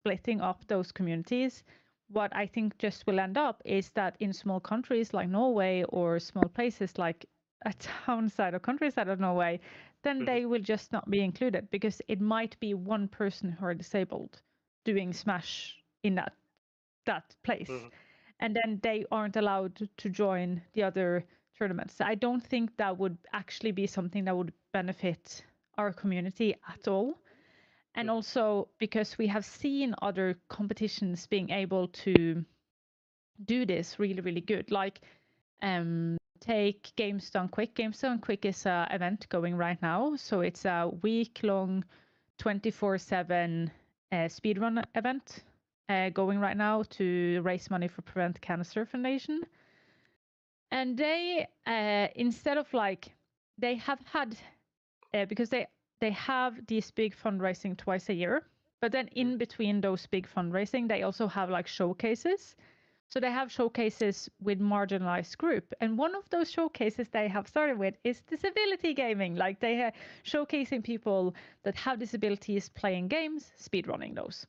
[SPEAKER 2] splitting up those communities, what I think just will end up is that in small countries like Norway or small places like a town side or countryside of Norway, then
[SPEAKER 1] Mhm.
[SPEAKER 2] they will just not be included because it might be one person who are disabled doing Smash in that place,
[SPEAKER 1] Mhm.
[SPEAKER 2] and then they aren't allowed to join the other tournaments. So I don't think that would actually be something that would benefit our community at all. And
[SPEAKER 1] Mhm.
[SPEAKER 2] also because we have seen other competitions being able to do this really, really good. Like take Games Done Quick. Games Done Quick is an event going right now. So it's a week-long 24/7 speedrun event going right now to raise money for Prevent Cancer Foundation. And they, instead of like, they have had, because they have these big fundraising twice a year, but then
[SPEAKER 1] Mhm.
[SPEAKER 2] in between those big fundraising, they also have like showcases. So they have showcases with marginalized group, and one of those showcases they have started with is disability gaming. Like they are showcasing people that have disabilities playing games, speedrunning those,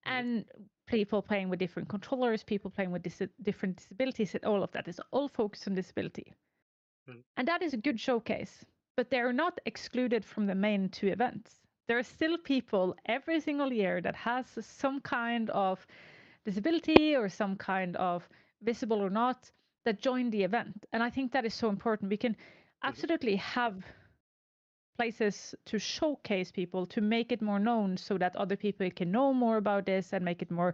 [SPEAKER 1] Mhm.
[SPEAKER 2] and people playing with different controllers, people playing with different disabilities, and all of that is all focused on disability.
[SPEAKER 1] Mhm.
[SPEAKER 2] And that is a good showcase, but they're not excluded from the main two events. There are still people every single year that has some kind of disability or some kind of, visible or not, that join the event. And I think that is so important. We can
[SPEAKER 1] Mhm.
[SPEAKER 2] absolutely have places to showcase people, to make it more known so that other people can know more about this and make it more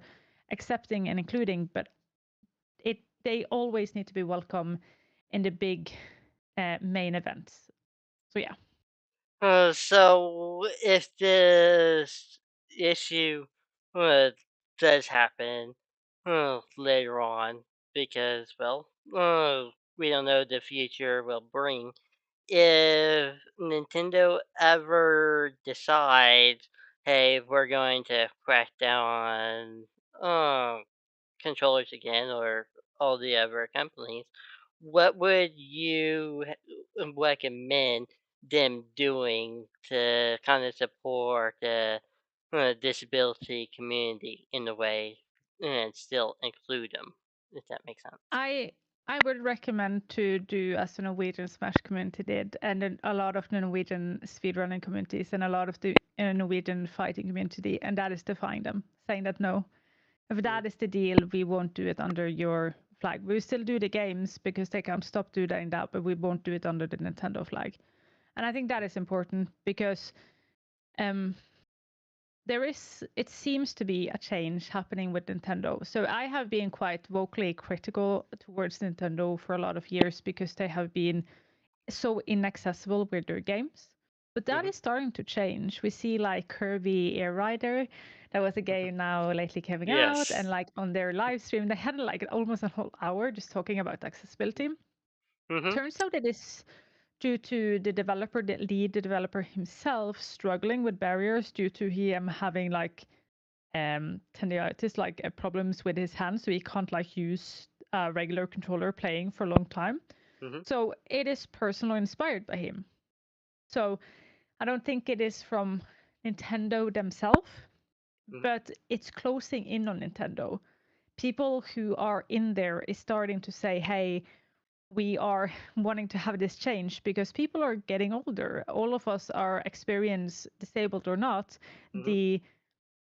[SPEAKER 2] accepting and including. But they always need to be welcome in the big main events. So yeah.
[SPEAKER 1] So if this issue uh, does happen later on, because well, we don't know the future will bring. If Nintendo ever decides, hey, we're going to crack down on controllers again, or all the other companies, what would you recommend them doing to kind of support the disability community in a way and still include them, if that makes sense?
[SPEAKER 2] I I would recommend to do as the Norwegian Smash community did, and then a lot of the Norwegian speedrunning communities and a lot of the Norwegian fighting community, and that is defying them, saying that no, if
[SPEAKER 1] Mm-hmm.
[SPEAKER 2] that is the deal, we won't do it under your flag. We will still do the games because they can't stop doing that, but we won't do it under the Nintendo flag. And I think that is important because um, it seems to be a change happening with Nintendo. So I have been quite vocally critical towards Nintendo for a lot of years because they have been so inaccessible with their games. But that
[SPEAKER 1] Mm-hmm.
[SPEAKER 2] is starting to change. We see like Kirby Air Rider, that was a
[SPEAKER 1] Mm-hmm.
[SPEAKER 2] game now lately coming out, and
[SPEAKER 1] Yes.
[SPEAKER 2] like on their live stream, they had like almost a whole hour just talking about accessibility.
[SPEAKER 1] Mm-hmm.
[SPEAKER 2] Turns out it is due to the developer, the lead developer himself, struggling with barriers due to him having like tendinitis, like problems with his hands, so he can't like use a regular controller playing for a long time.
[SPEAKER 1] Mm-hmm.
[SPEAKER 2] So it is personally inspired by him. So I don't think it is from Nintendo themselves,
[SPEAKER 1] Mm-hmm.
[SPEAKER 2] but it's closing in on Nintendo. People who are in there is starting to say, hey, we are wanting to have this change because people are getting older. All of us are experience disabled or not.
[SPEAKER 1] Mm-hmm.
[SPEAKER 2] The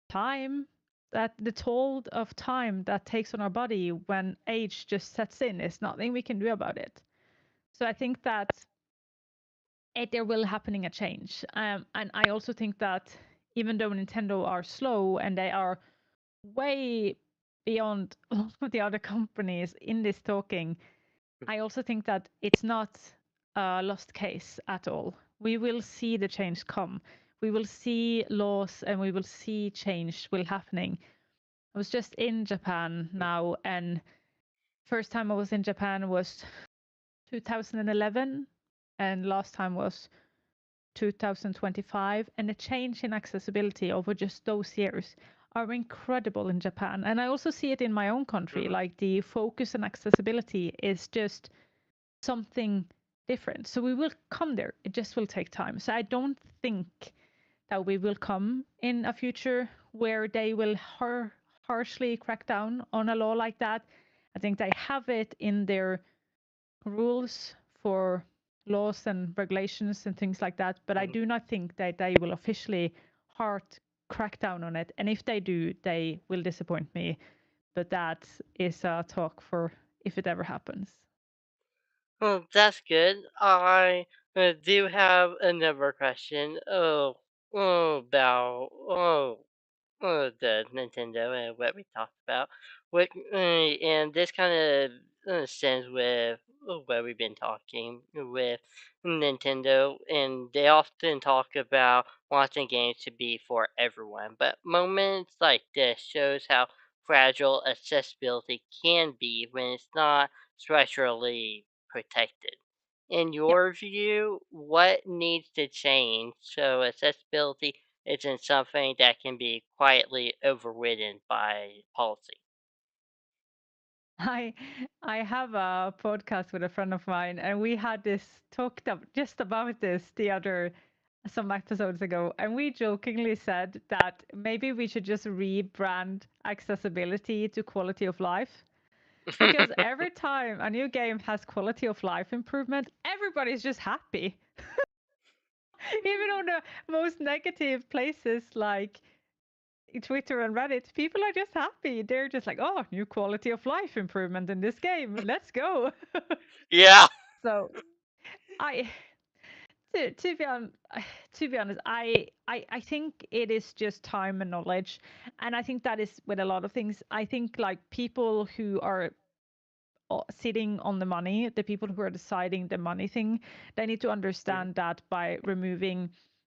[SPEAKER 2] time that the toll of time that takes on our body when age just sets in is nothing we can do about it. So I think that there will happening a change, and I also think that even though Nintendo are slow and they are way beyond a lot of the other companies in this talking, I also think that it's not a lost case at all. We will see the change come. We will see laws and we will see change will happening. I was just in Japan now, and first time I was in Japan was 2011, and last time was 2025. And the change in accessibility over just those years are incredible in Japan. And I also see it in my own country.
[SPEAKER 1] Mhm.
[SPEAKER 2] Like the focus on accessibility is just something different. So we will come there. It just will take time. So I don't think that we will come in a future where they will harshly crack down on a law like that. I think they have it in their rules for laws and regulations and things like that, but I
[SPEAKER 1] Mhm.
[SPEAKER 2] do not think that they will officially hard crack down on it. And if they do, they will disappoint me. But that is a talk for if it ever happens.
[SPEAKER 1] Well, that's good. I do have another question. The Nintendo and what we talked about. And this kind of stems with what we've been talking with Nintendo, and they often talk about wanting games to be for everyone. But moments like this shows how fragile accessibility can be when it's not structurally protected. In
[SPEAKER 2] Yeah.
[SPEAKER 1] your view, what needs to change so accessibility isn't something that can be quietly overridden by policy?
[SPEAKER 2] I I have a podcast with a friend of mine, and we had this talked up just about this the other some episodes ago, and we jokingly said that maybe we should just rebrand accessibility to quality of life. Because every time a new game has quality of life improvement, everybody's just happy. Even on the most negative places like Twitter and Reddit, people are just happy. They're just like, oh, new quality of life improvement in this game. Let's go.
[SPEAKER 1] Yeah.
[SPEAKER 2] So I to be on to be honest, I think it is just time and knowledge. And I think that is with a lot of things. I think like people who are sitting on the money, the people who are deciding the money thing, they need to
[SPEAKER 1] Mhm.
[SPEAKER 2] understand that by removing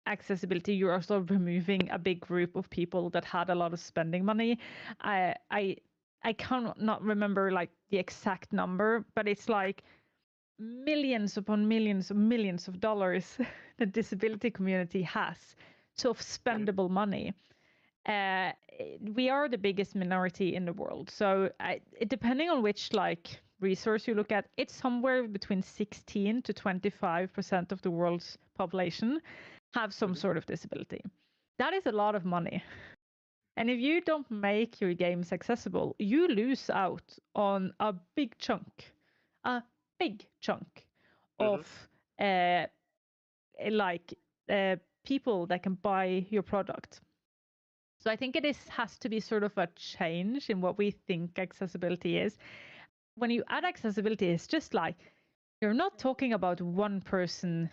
[SPEAKER 2] accessibility, you're also removing a big group of people that had a lot of spending money. I I I cannot remember like the exact number, but it's like millions upon millions of dollars the disability community has. So of
[SPEAKER 1] Mhm.
[SPEAKER 2] spendable money. uh, we are the biggest minority in the world. So depending on which like resource you look at, it's somewhere between 16 to 25% of the world's population have some
[SPEAKER 1] Mhm.
[SPEAKER 2] sort of disability. That is a lot of money. And if you don't make your games accessible, you lose out on a big chunk of
[SPEAKER 1] Mhm.
[SPEAKER 2] uh, like uh, people that can buy your product. So I think it has to be sort of a change in what we think accessibility is. When you add accessibility, it's just like you're not talking about one person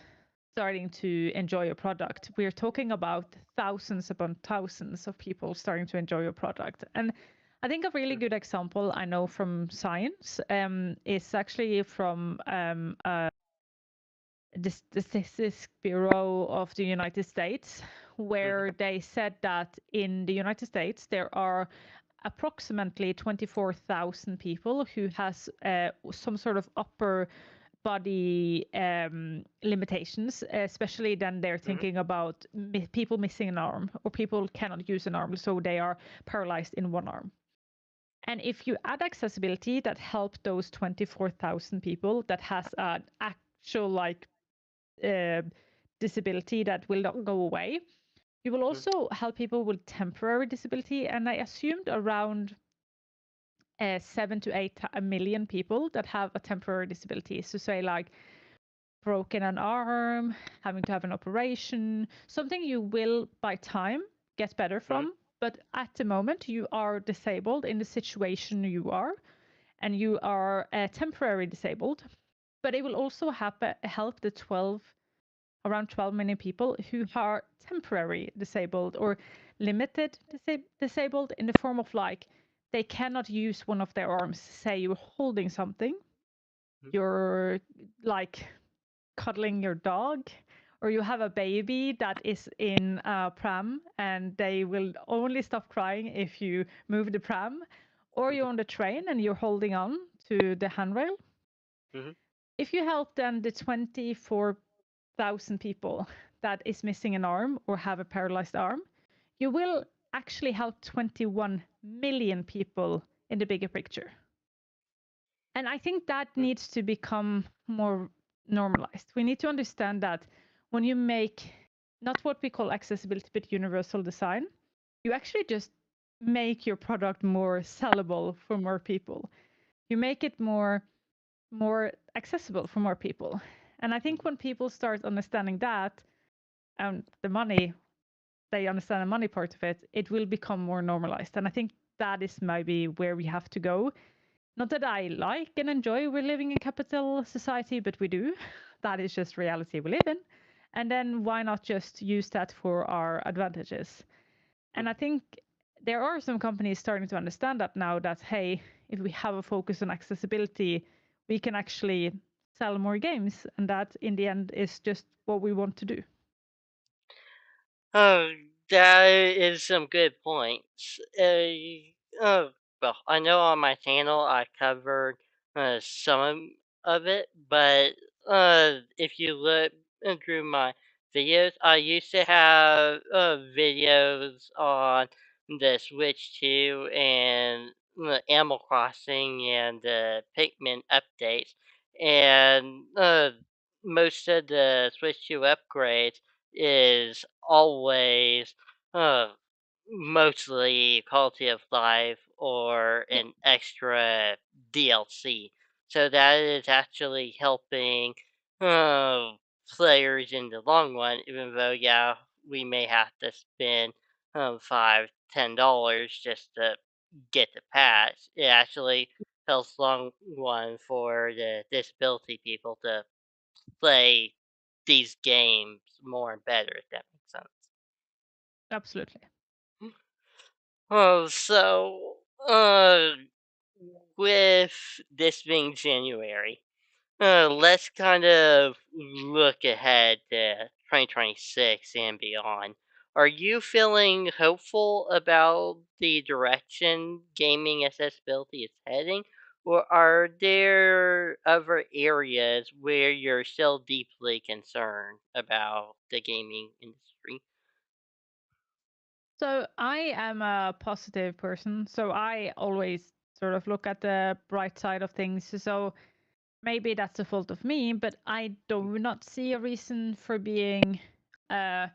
[SPEAKER 2] starting to enjoy your product. We're talking about thousands upon thousands of people starting to enjoy your product. And I think a really
[SPEAKER 1] Mhm.
[SPEAKER 2] good example I know from science is actually from the Statistics Bureau of the United States,
[SPEAKER 1] Mhm.
[SPEAKER 2] where they said that in the United States there are approximately 24,000 people who has some sort of upper body limitations, especially then they're
[SPEAKER 1] Mhm.
[SPEAKER 2] thinking about people missing an arm or people cannot use an arm, so they are paralyzed in one arm. And if you add accessibility that help those 24,000 people that has an actual like uh, disability that will not go away. You will
[SPEAKER 1] Mhm.
[SPEAKER 2] also help people with temporary disability, and I assumed around 7 to 8 million people that have a temporary disability. So say like broken an arm, having to have an operation, something you will by time get better
[SPEAKER 1] Mhm.
[SPEAKER 2] from. But at the moment, you are disabled in the situation you are, and you are temporary disabled. But it will also help the 12 around 12 million people who are temporary disabled or limited disabled in the form of like they cannot use one of their arms. Say you're holding something, you're like cuddling your dog, or you have a baby that is in a pram and they will only stop crying if you move the pram, or you're on the train and you're holding on to the handrail.
[SPEAKER 1] Mm-hmm.
[SPEAKER 2] If you help then the 24,000 people that is missing an arm or have a paralyzed arm, you will actually help 21 million people in the bigger picture. And I think that needs to become more normalized. We need to understand that when you make not what we call accessibility, but universal design, you actually just make your product more sellable for more people. You make it more accessible for more people. And I think when people start understanding that and the money, they understand the money part of it, it will become more normalized. And I think that is maybe where we have to go. Not that I like and enjoy we're living in capital society, but we do. That is just reality we live in. And then why not just use that for our advantages? And I think there are some companies starting to understand that now that, hey, if we have a focus on accessibility, we can actually sell more games. And that in the end is just what we want to do.
[SPEAKER 1] Oh, that is some good points. Oh, well, I know on my channel I covered some of it, but if you look through my videos, I used to have videos on the Switch 2 and Animal Crossing and the Pikmin updates, and most of the Switch 2 upgrades is always uh, mostly quality of life or
[SPEAKER 2] Yeah,
[SPEAKER 1] an extra DLC. So that is actually helping uh, players in the long run, even though, yeah, we may have to spend $5, $10 just to get the pass. It actually helps long run for the disability people to play these games more and better, if that makes sense.
[SPEAKER 2] absolutely.
[SPEAKER 1] Oh, so, uh, with this being January, let's kind of look ahead to 2026 and beyond. Are you feeling hopeful about the direction gaming accessibility is heading, or are there other areas where you're still deeply concerned about the gaming industry?
[SPEAKER 2] So I am a positive person. So I always sort of look at the bright side of things. So maybe that's a fault of me, but I do not see a reason for being uh,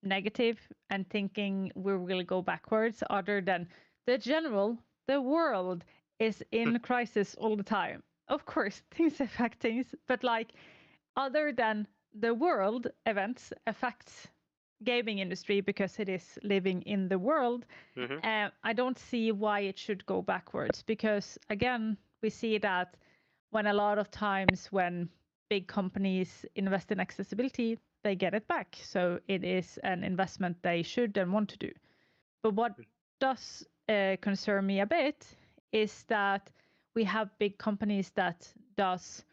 [SPEAKER 2] negative and thinking we will go backwards, other than the world is in crisis all the time. Of course, things affect things, but like other than the world events affects gaming industry because it is living in the world.
[SPEAKER 1] Mm-hmm.
[SPEAKER 2] I don't see why it should go backwards because again, we see that when a lot of times when big companies invest in accessibility, they get it back. So it is an investment they should and want to do. But what does concern me a bit is that we have big companies that does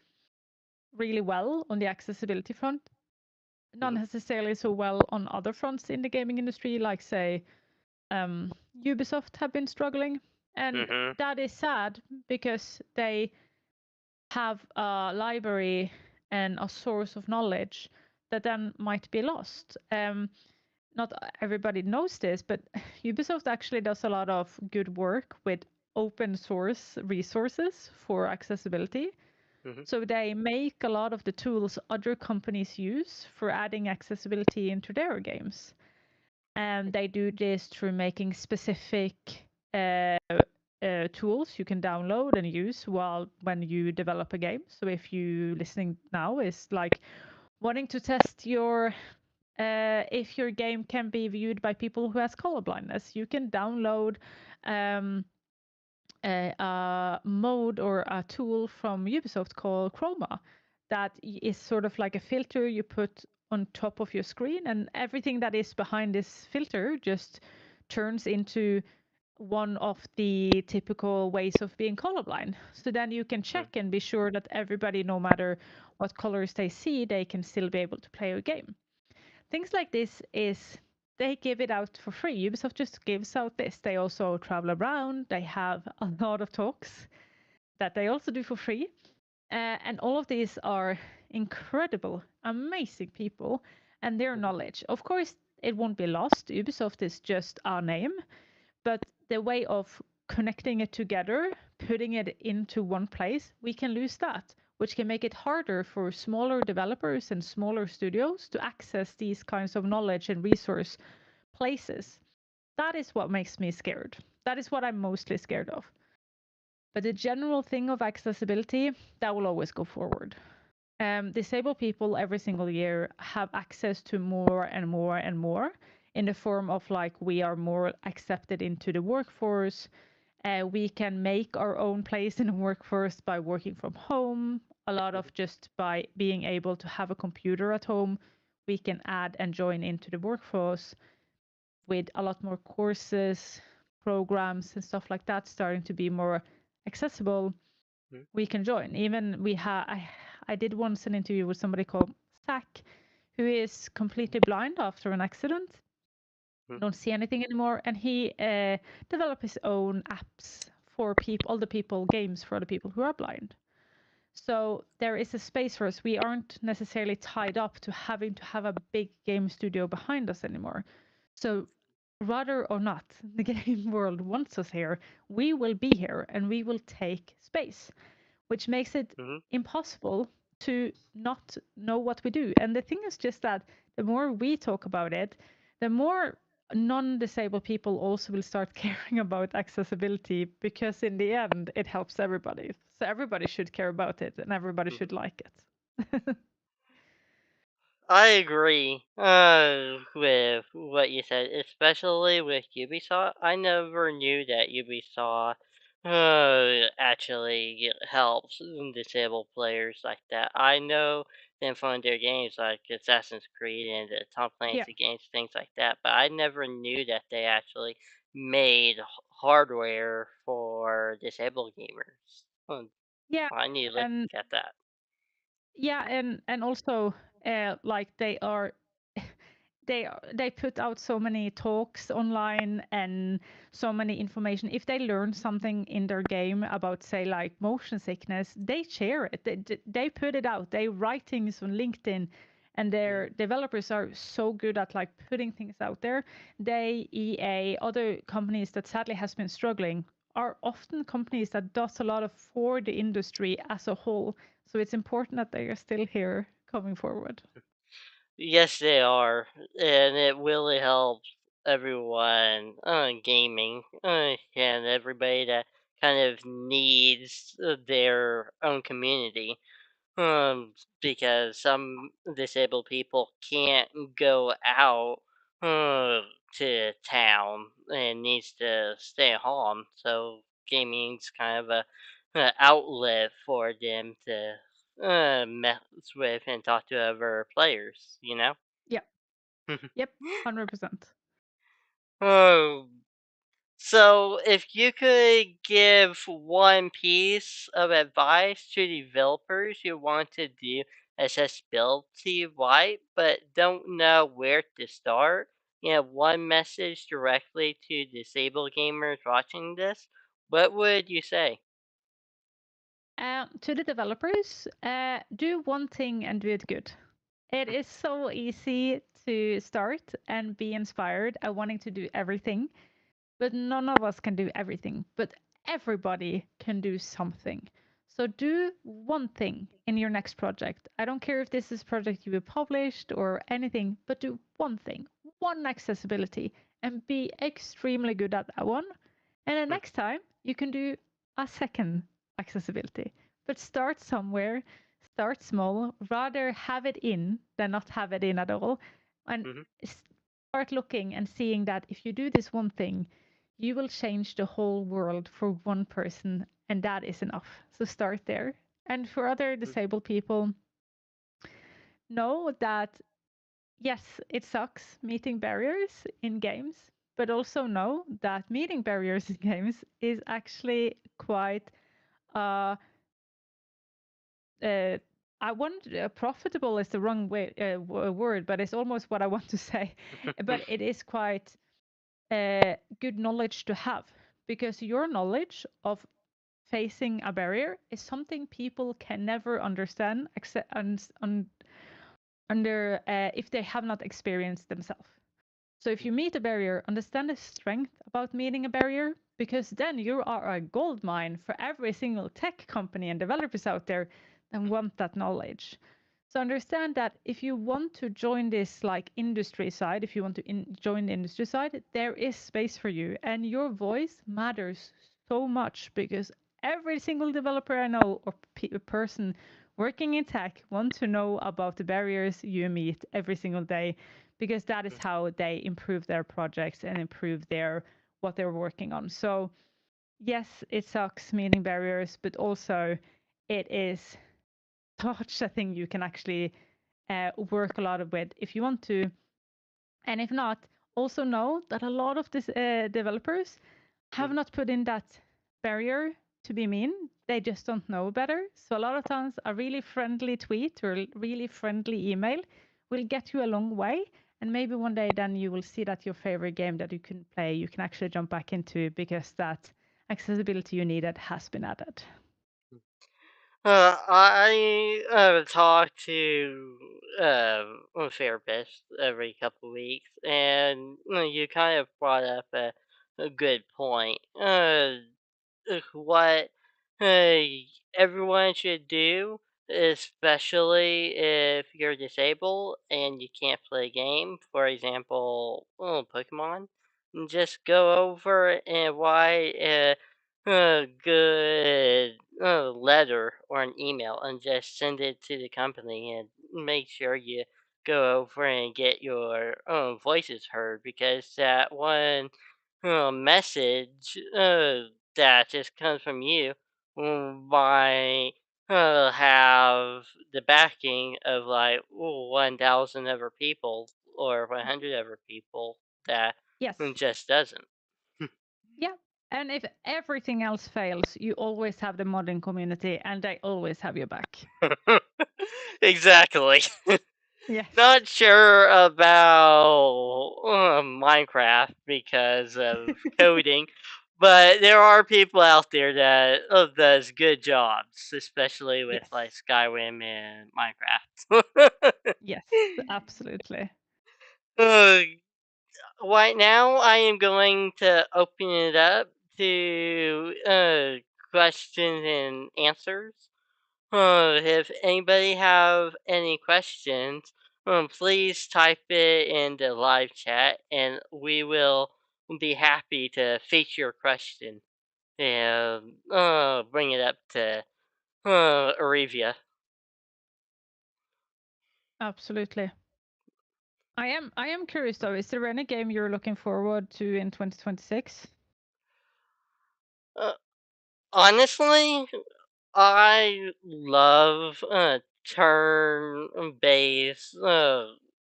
[SPEAKER 2] really well on the accessibility front, not
[SPEAKER 1] Mm-hmm.
[SPEAKER 2] necessarily so well on other fronts in the gaming industry, like say Ubisoft have been struggling, and
[SPEAKER 1] Mm-hmm.
[SPEAKER 2] that is sad because they have a library and a source of knowledge that then might be lost. Not everybody knows this, but Ubisoft actually does a lot of good work with open source resources for accessibility.
[SPEAKER 1] Mm-hmm.
[SPEAKER 2] So they make a lot of the tools other companies use for adding accessibility into their games. And they do this through making specific uh, tools you can download and use while when you develop a game. So if you listening now is like wanting to test your if your game can be viewed by people who has color blindness, you can download um, a mode or a tool from Ubisoft called Chroma that is sort of like a filter you put on top of your screen, and everything that is behind this filter just turns into one of the typical ways of being colorblind. So then you can check and be sure that everybody, no matter what colors they see, they can still be able to play your game. Things like this is they give it out for free. Ubisoft just gives out this. They also travel around. They have a lot of talks that they also do for free. And all of these are incredible, amazing people and their knowledge. Of course, it won't be lost. Ubisoft is just our name, but the way of connecting it together, putting it into one place, we can lose that, which can make it harder for smaller developers and smaller studios to access these kinds of knowledge and resource places. That is what makes me scared. That is what I'm mostly scared of. But the general thing of accessibility, that will always go forward. Disabled people every single year have access to more and more and more in the form of like we are more accepted into the workforce. We can make our own place in the workforce by working from home. A lot of just by being able to have a computer at home, we can add and join into the workforce with a lot more courses, programs, and stuff like that starting to be more accessible. We can join. Even I did once an interview with somebody called Zach, who is completely blind after an accident, don't see anything anymore, and he developed his own apps for people, other people, games for other people who are blind. So there is a space for us. We aren't necessarily tied up to having to have a big game studio behind us anymore. So rather or not, the game world wants us here. We will be here and we will take space, which makes it impossible to not know what we do. And the thing is just that the more we talk about it, the more non-disabled people also will start caring about accessibility, because in the end it helps everybody. So everybody should care about it and everybody should like it.
[SPEAKER 1] I agree with what you said, especially with Ubisoft. I never knew that Ubisoft actually helps disabled players like that. I know them from their games like Assassin's Creed and the Tom
[SPEAKER 2] Yeah.
[SPEAKER 1] Clancy games, things like that, but I never knew that they actually made hardware for disabled gamers.
[SPEAKER 2] Yeah.
[SPEAKER 1] I need to look
[SPEAKER 2] And
[SPEAKER 1] at that.
[SPEAKER 2] yeah, and also like they put out so many talks online and so many information. If they learn something in their game about, say, like motion sickness, they share it. They put it out. They write things on LinkedIn, and their developers are so good at like putting things out there. They, EA, other companies that sadly has been struggling are often companies that does a lot of for the industry as a whole. So it's important that they are still here coming forward.
[SPEAKER 1] Yes, they are, and it really helps everyone gaming and everybody that kind of needs their own community. Because some disabled people can't go out to town and needs to stay home, so gaming's kind of a outlet for them to mess with and talk to other players. You know.
[SPEAKER 2] Yeah. Yep. 100%.
[SPEAKER 1] Oh, so, if you could give one piece of advice to developers who want to do accessibility right but don't know where to start, one message directly to disabled gamers watching this, what would you say?
[SPEAKER 2] To the developers, do one thing and do it good. It is so easy to start and be inspired and wanting to do everything, but none of us can do everything. But everybody can do something. So do one thing in your next project. I don't care if this is a project you have published or anything, but do one thing, one accessibility, and be extremely good at that one. And the next time you can do a second accessibility. But start somewhere, start small, rather have it in than not have it in at all. And
[SPEAKER 1] Mhm,
[SPEAKER 2] start looking and seeing that if you do this one thing, you will change the whole world for one person, and that is enough. So start there. And for other
[SPEAKER 1] mhm,
[SPEAKER 2] disabled people, know that yes, it sucks meeting barriers in games, but also know that meeting barriers in games is actually quite uh, uh I want profitable is the wrong way word, but it's almost what I want to say. But it is quite good knowledge to have, because your knowledge of facing a barrier is something people can never understand except under if they have not experienced themselves. So if you meet a barrier, understand the strength about meeting a barrier, because then you are a gold mine for every single tech company and developers out there that want that knowledge. So understand that if you want to join this like industry side, if you want to join the industry side, there is space for you, and your voice matters so much, because every single developer I know or person working in tech want to know about the barriers you meet every single day, because that is how they improve their projects and improve their what they're working on. So yes, it sucks meeting barriers, but also it is such a thing you can actually work a lot with if you want to. And if not, also know that a lot of these developers have not put in that barrier to be mean. They just don't know better. So a lot of times a really friendly tweet or really friendly email will get you a long way. And maybe one day then you will see that your favorite game that you can play, you can actually jump back into, because that accessibility you needed has been added.
[SPEAKER 1] I talk to a therapist every couple of weeks, and you kind of brought up a good point. What uh, everyone should do, especially if you're disabled and you can't play a game, for example, Pokemon, just go over and write a good letter or an email and just send it to the company and make sure you go over and get your voices heard, because that one message that just comes from you might have the backing of like 1,000 other people or 100 other people that
[SPEAKER 2] Yes.
[SPEAKER 1] just doesn't.
[SPEAKER 2] Yeah. And if everything else fails, you always have the modding community and they always have your back.
[SPEAKER 1] Exactly.
[SPEAKER 2] Yes.
[SPEAKER 1] Not sure about Minecraft because of coding, but there are people out there that does good jobs, especially with
[SPEAKER 2] Yes.
[SPEAKER 1] like Skyrim and Minecraft.
[SPEAKER 2] Yes. Absolutely.
[SPEAKER 1] uh, right now, I am going to open it up to questions and answers. If anybody have any questions, please type it in the live chat, and we will be happy to feature your question and bring it up to Arevya.
[SPEAKER 2] Absolutely. I am curious though, is there any game you're looking forward to in 2026?
[SPEAKER 1] Uh, Honestly, I love turn-based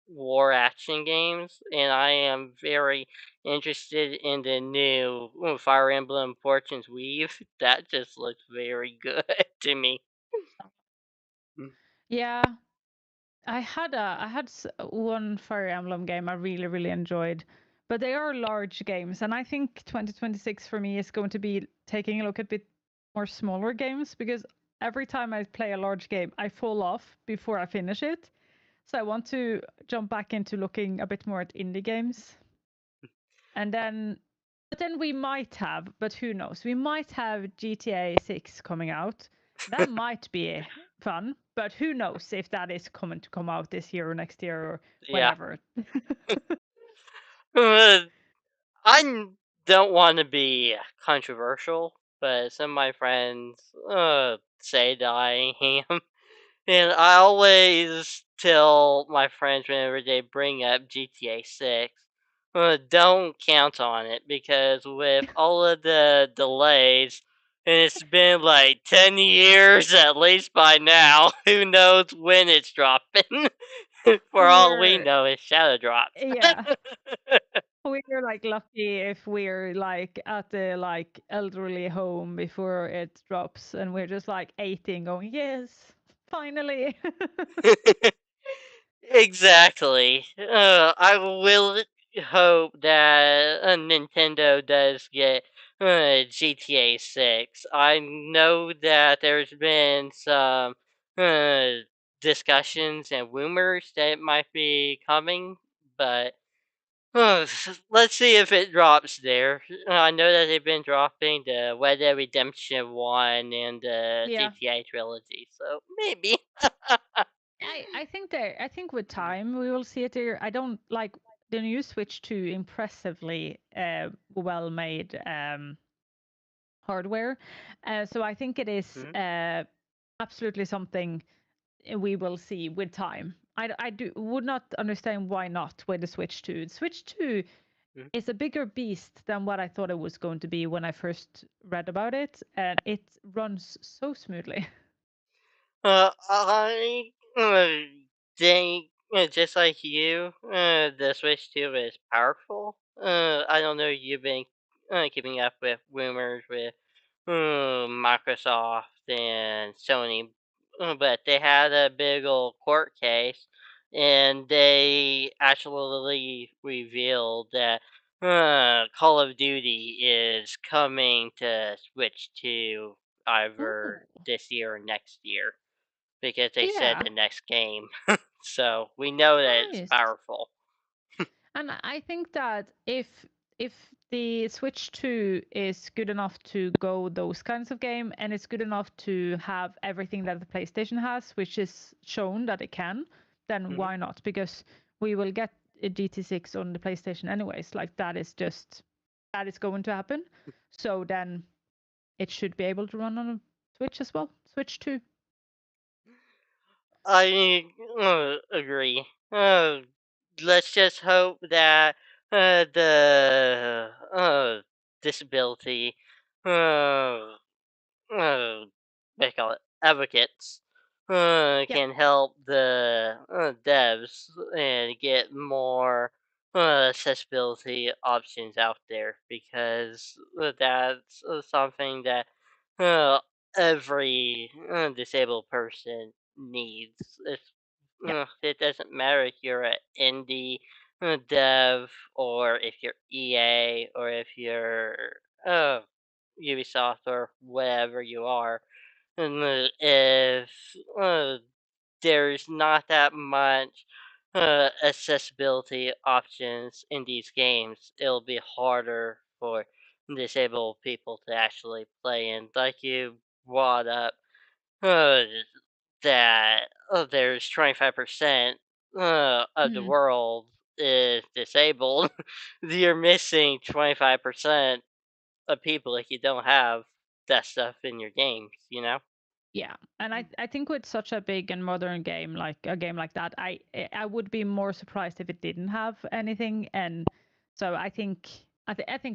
[SPEAKER 1] war action games, and I am very interested in the new Fire Emblem Fortune's Weave. That just looks very good to me.
[SPEAKER 2] Yeah, I had one Fire Emblem game I really enjoyed, but they are large games, and I think 2026 for me is going to be taking a look at bit more smaller games, because every time I play a large game, I fall off before I finish it. So I want to jump back into looking a bit more at indie games, and then we might have, but who knows? We might have GTA 6 coming out. That might be fun, but who knows if that is coming to come out this year or next year or
[SPEAKER 1] Yeah.
[SPEAKER 2] whatever.
[SPEAKER 1] Uh, don't want to be controversial, but some of my friends say that I am. And I always tell my friends whenever they bring up GTA 6, don't count on it, because with all of the delays, and it's been like 10 years at least by now, who knows when it's dropping. For all we
[SPEAKER 2] We're
[SPEAKER 1] know, it's shadow drops.
[SPEAKER 2] yeah. We're like lucky if we're like at the like elderly home before it drops and we're just like eating going, yes, finally.
[SPEAKER 1] Exactly. I will hope that Nintendo does get GTA 6. I know that there's been some uh, discussions and rumors that it might be coming, but let's see if it drops there. I know that they've been dropping the Red Dead Redemption 1 and the
[SPEAKER 2] Yeah.
[SPEAKER 1] GTA trilogy, so maybe.
[SPEAKER 2] I think with time we will see it here. I don't like the new Switch 2 impressively well made hardware. So I think it is
[SPEAKER 1] Mhm,
[SPEAKER 2] absolutely something we will see with time. I would not understand why not with the Switch 2. The Switch 2
[SPEAKER 1] mhm.
[SPEAKER 2] is a bigger beast than what I thought it was going to be when I first read about it, and it runs so smoothly.
[SPEAKER 1] I think, just like you, the Switch 2 is powerful. I don't know if you've been keeping up with rumors with Microsoft and Sony, but they had a big old court case, and they actually revealed that Call of Duty is coming to Switch 2 either
[SPEAKER 2] Ooh,
[SPEAKER 1] this year or next year because they said
[SPEAKER 2] yeah,
[SPEAKER 1] the next game. So we know that it's
[SPEAKER 2] nice.
[SPEAKER 1] powerful.
[SPEAKER 2] And I think that if the Switch 2 is good enough to go those kinds of game and it's good enough to have everything that the PlayStation has, which is shown that it can, then
[SPEAKER 1] Mhm.
[SPEAKER 2] why not? Because we will get a GT6 on the PlayStation anyways. Like that is going to happen. So then it should be able to run on a Switch as well. Switch 2.
[SPEAKER 1] I agree. Let's just hope that the disability uh, uh, they call it advocates
[SPEAKER 2] Yeah.
[SPEAKER 1] can help the devs and get more accessibility options out there because that's something that uh, every disabled person needs.
[SPEAKER 2] Yeah.
[SPEAKER 1] It doesn't matter if you're an indie dev or if you're EA or if you're uh, Ubisoft or whatever you are, and if there's not that much accessibility options in these games, it'll be harder for disabled people to actually play. And like you brought up, uh, that there's 25% of the
[SPEAKER 2] Mhm.
[SPEAKER 1] world is disabled, you're missing 25% of people if you don't have that stuff in your games, you know?
[SPEAKER 2] Yeah, and I think with such a big and modern game like a game like that, I would be more surprised if it didn't have anything. And so I think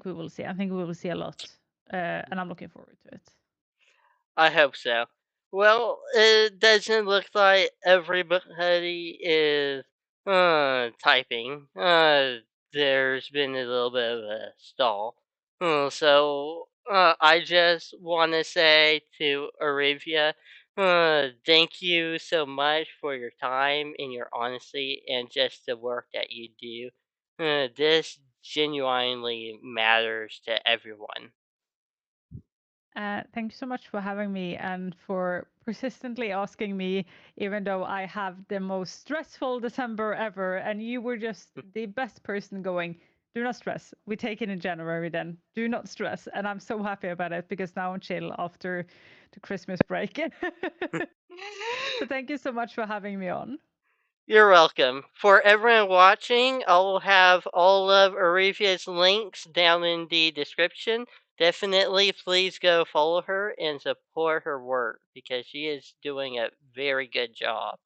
[SPEAKER 2] we will see. I think we will see a lot, and I'm looking forward to it.
[SPEAKER 1] I hope so. Well, it doesn't look like everybody is typing. There's been a little bit of a stall. So I just want to say to Arevia, thank you so much for your time and your honesty and just the work that you do. This genuinely matters to everyone.
[SPEAKER 2] Thank you so much for having me and for persistently asking me, even though I have the most stressful December ever, and you were just the best person going. Do not stress. We take it in January then. Do not stress. And I'm so happy about it because now I'm chill after the Christmas break. So thank you so much for having me on.
[SPEAKER 1] You're welcome. For everyone watching, I will have all of Arevia's links down in the description. Definitely, please go follow her and support her work because she is doing a very good job.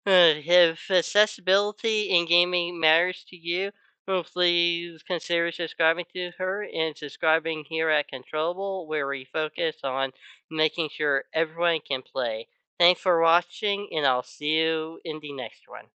[SPEAKER 1] If accessibility in gaming matters to you, please consider subscribing to her and subscribing here at CtrlAble, where we focus on making sure everyone can play. Thanks for watching, and I'll see you in the next one.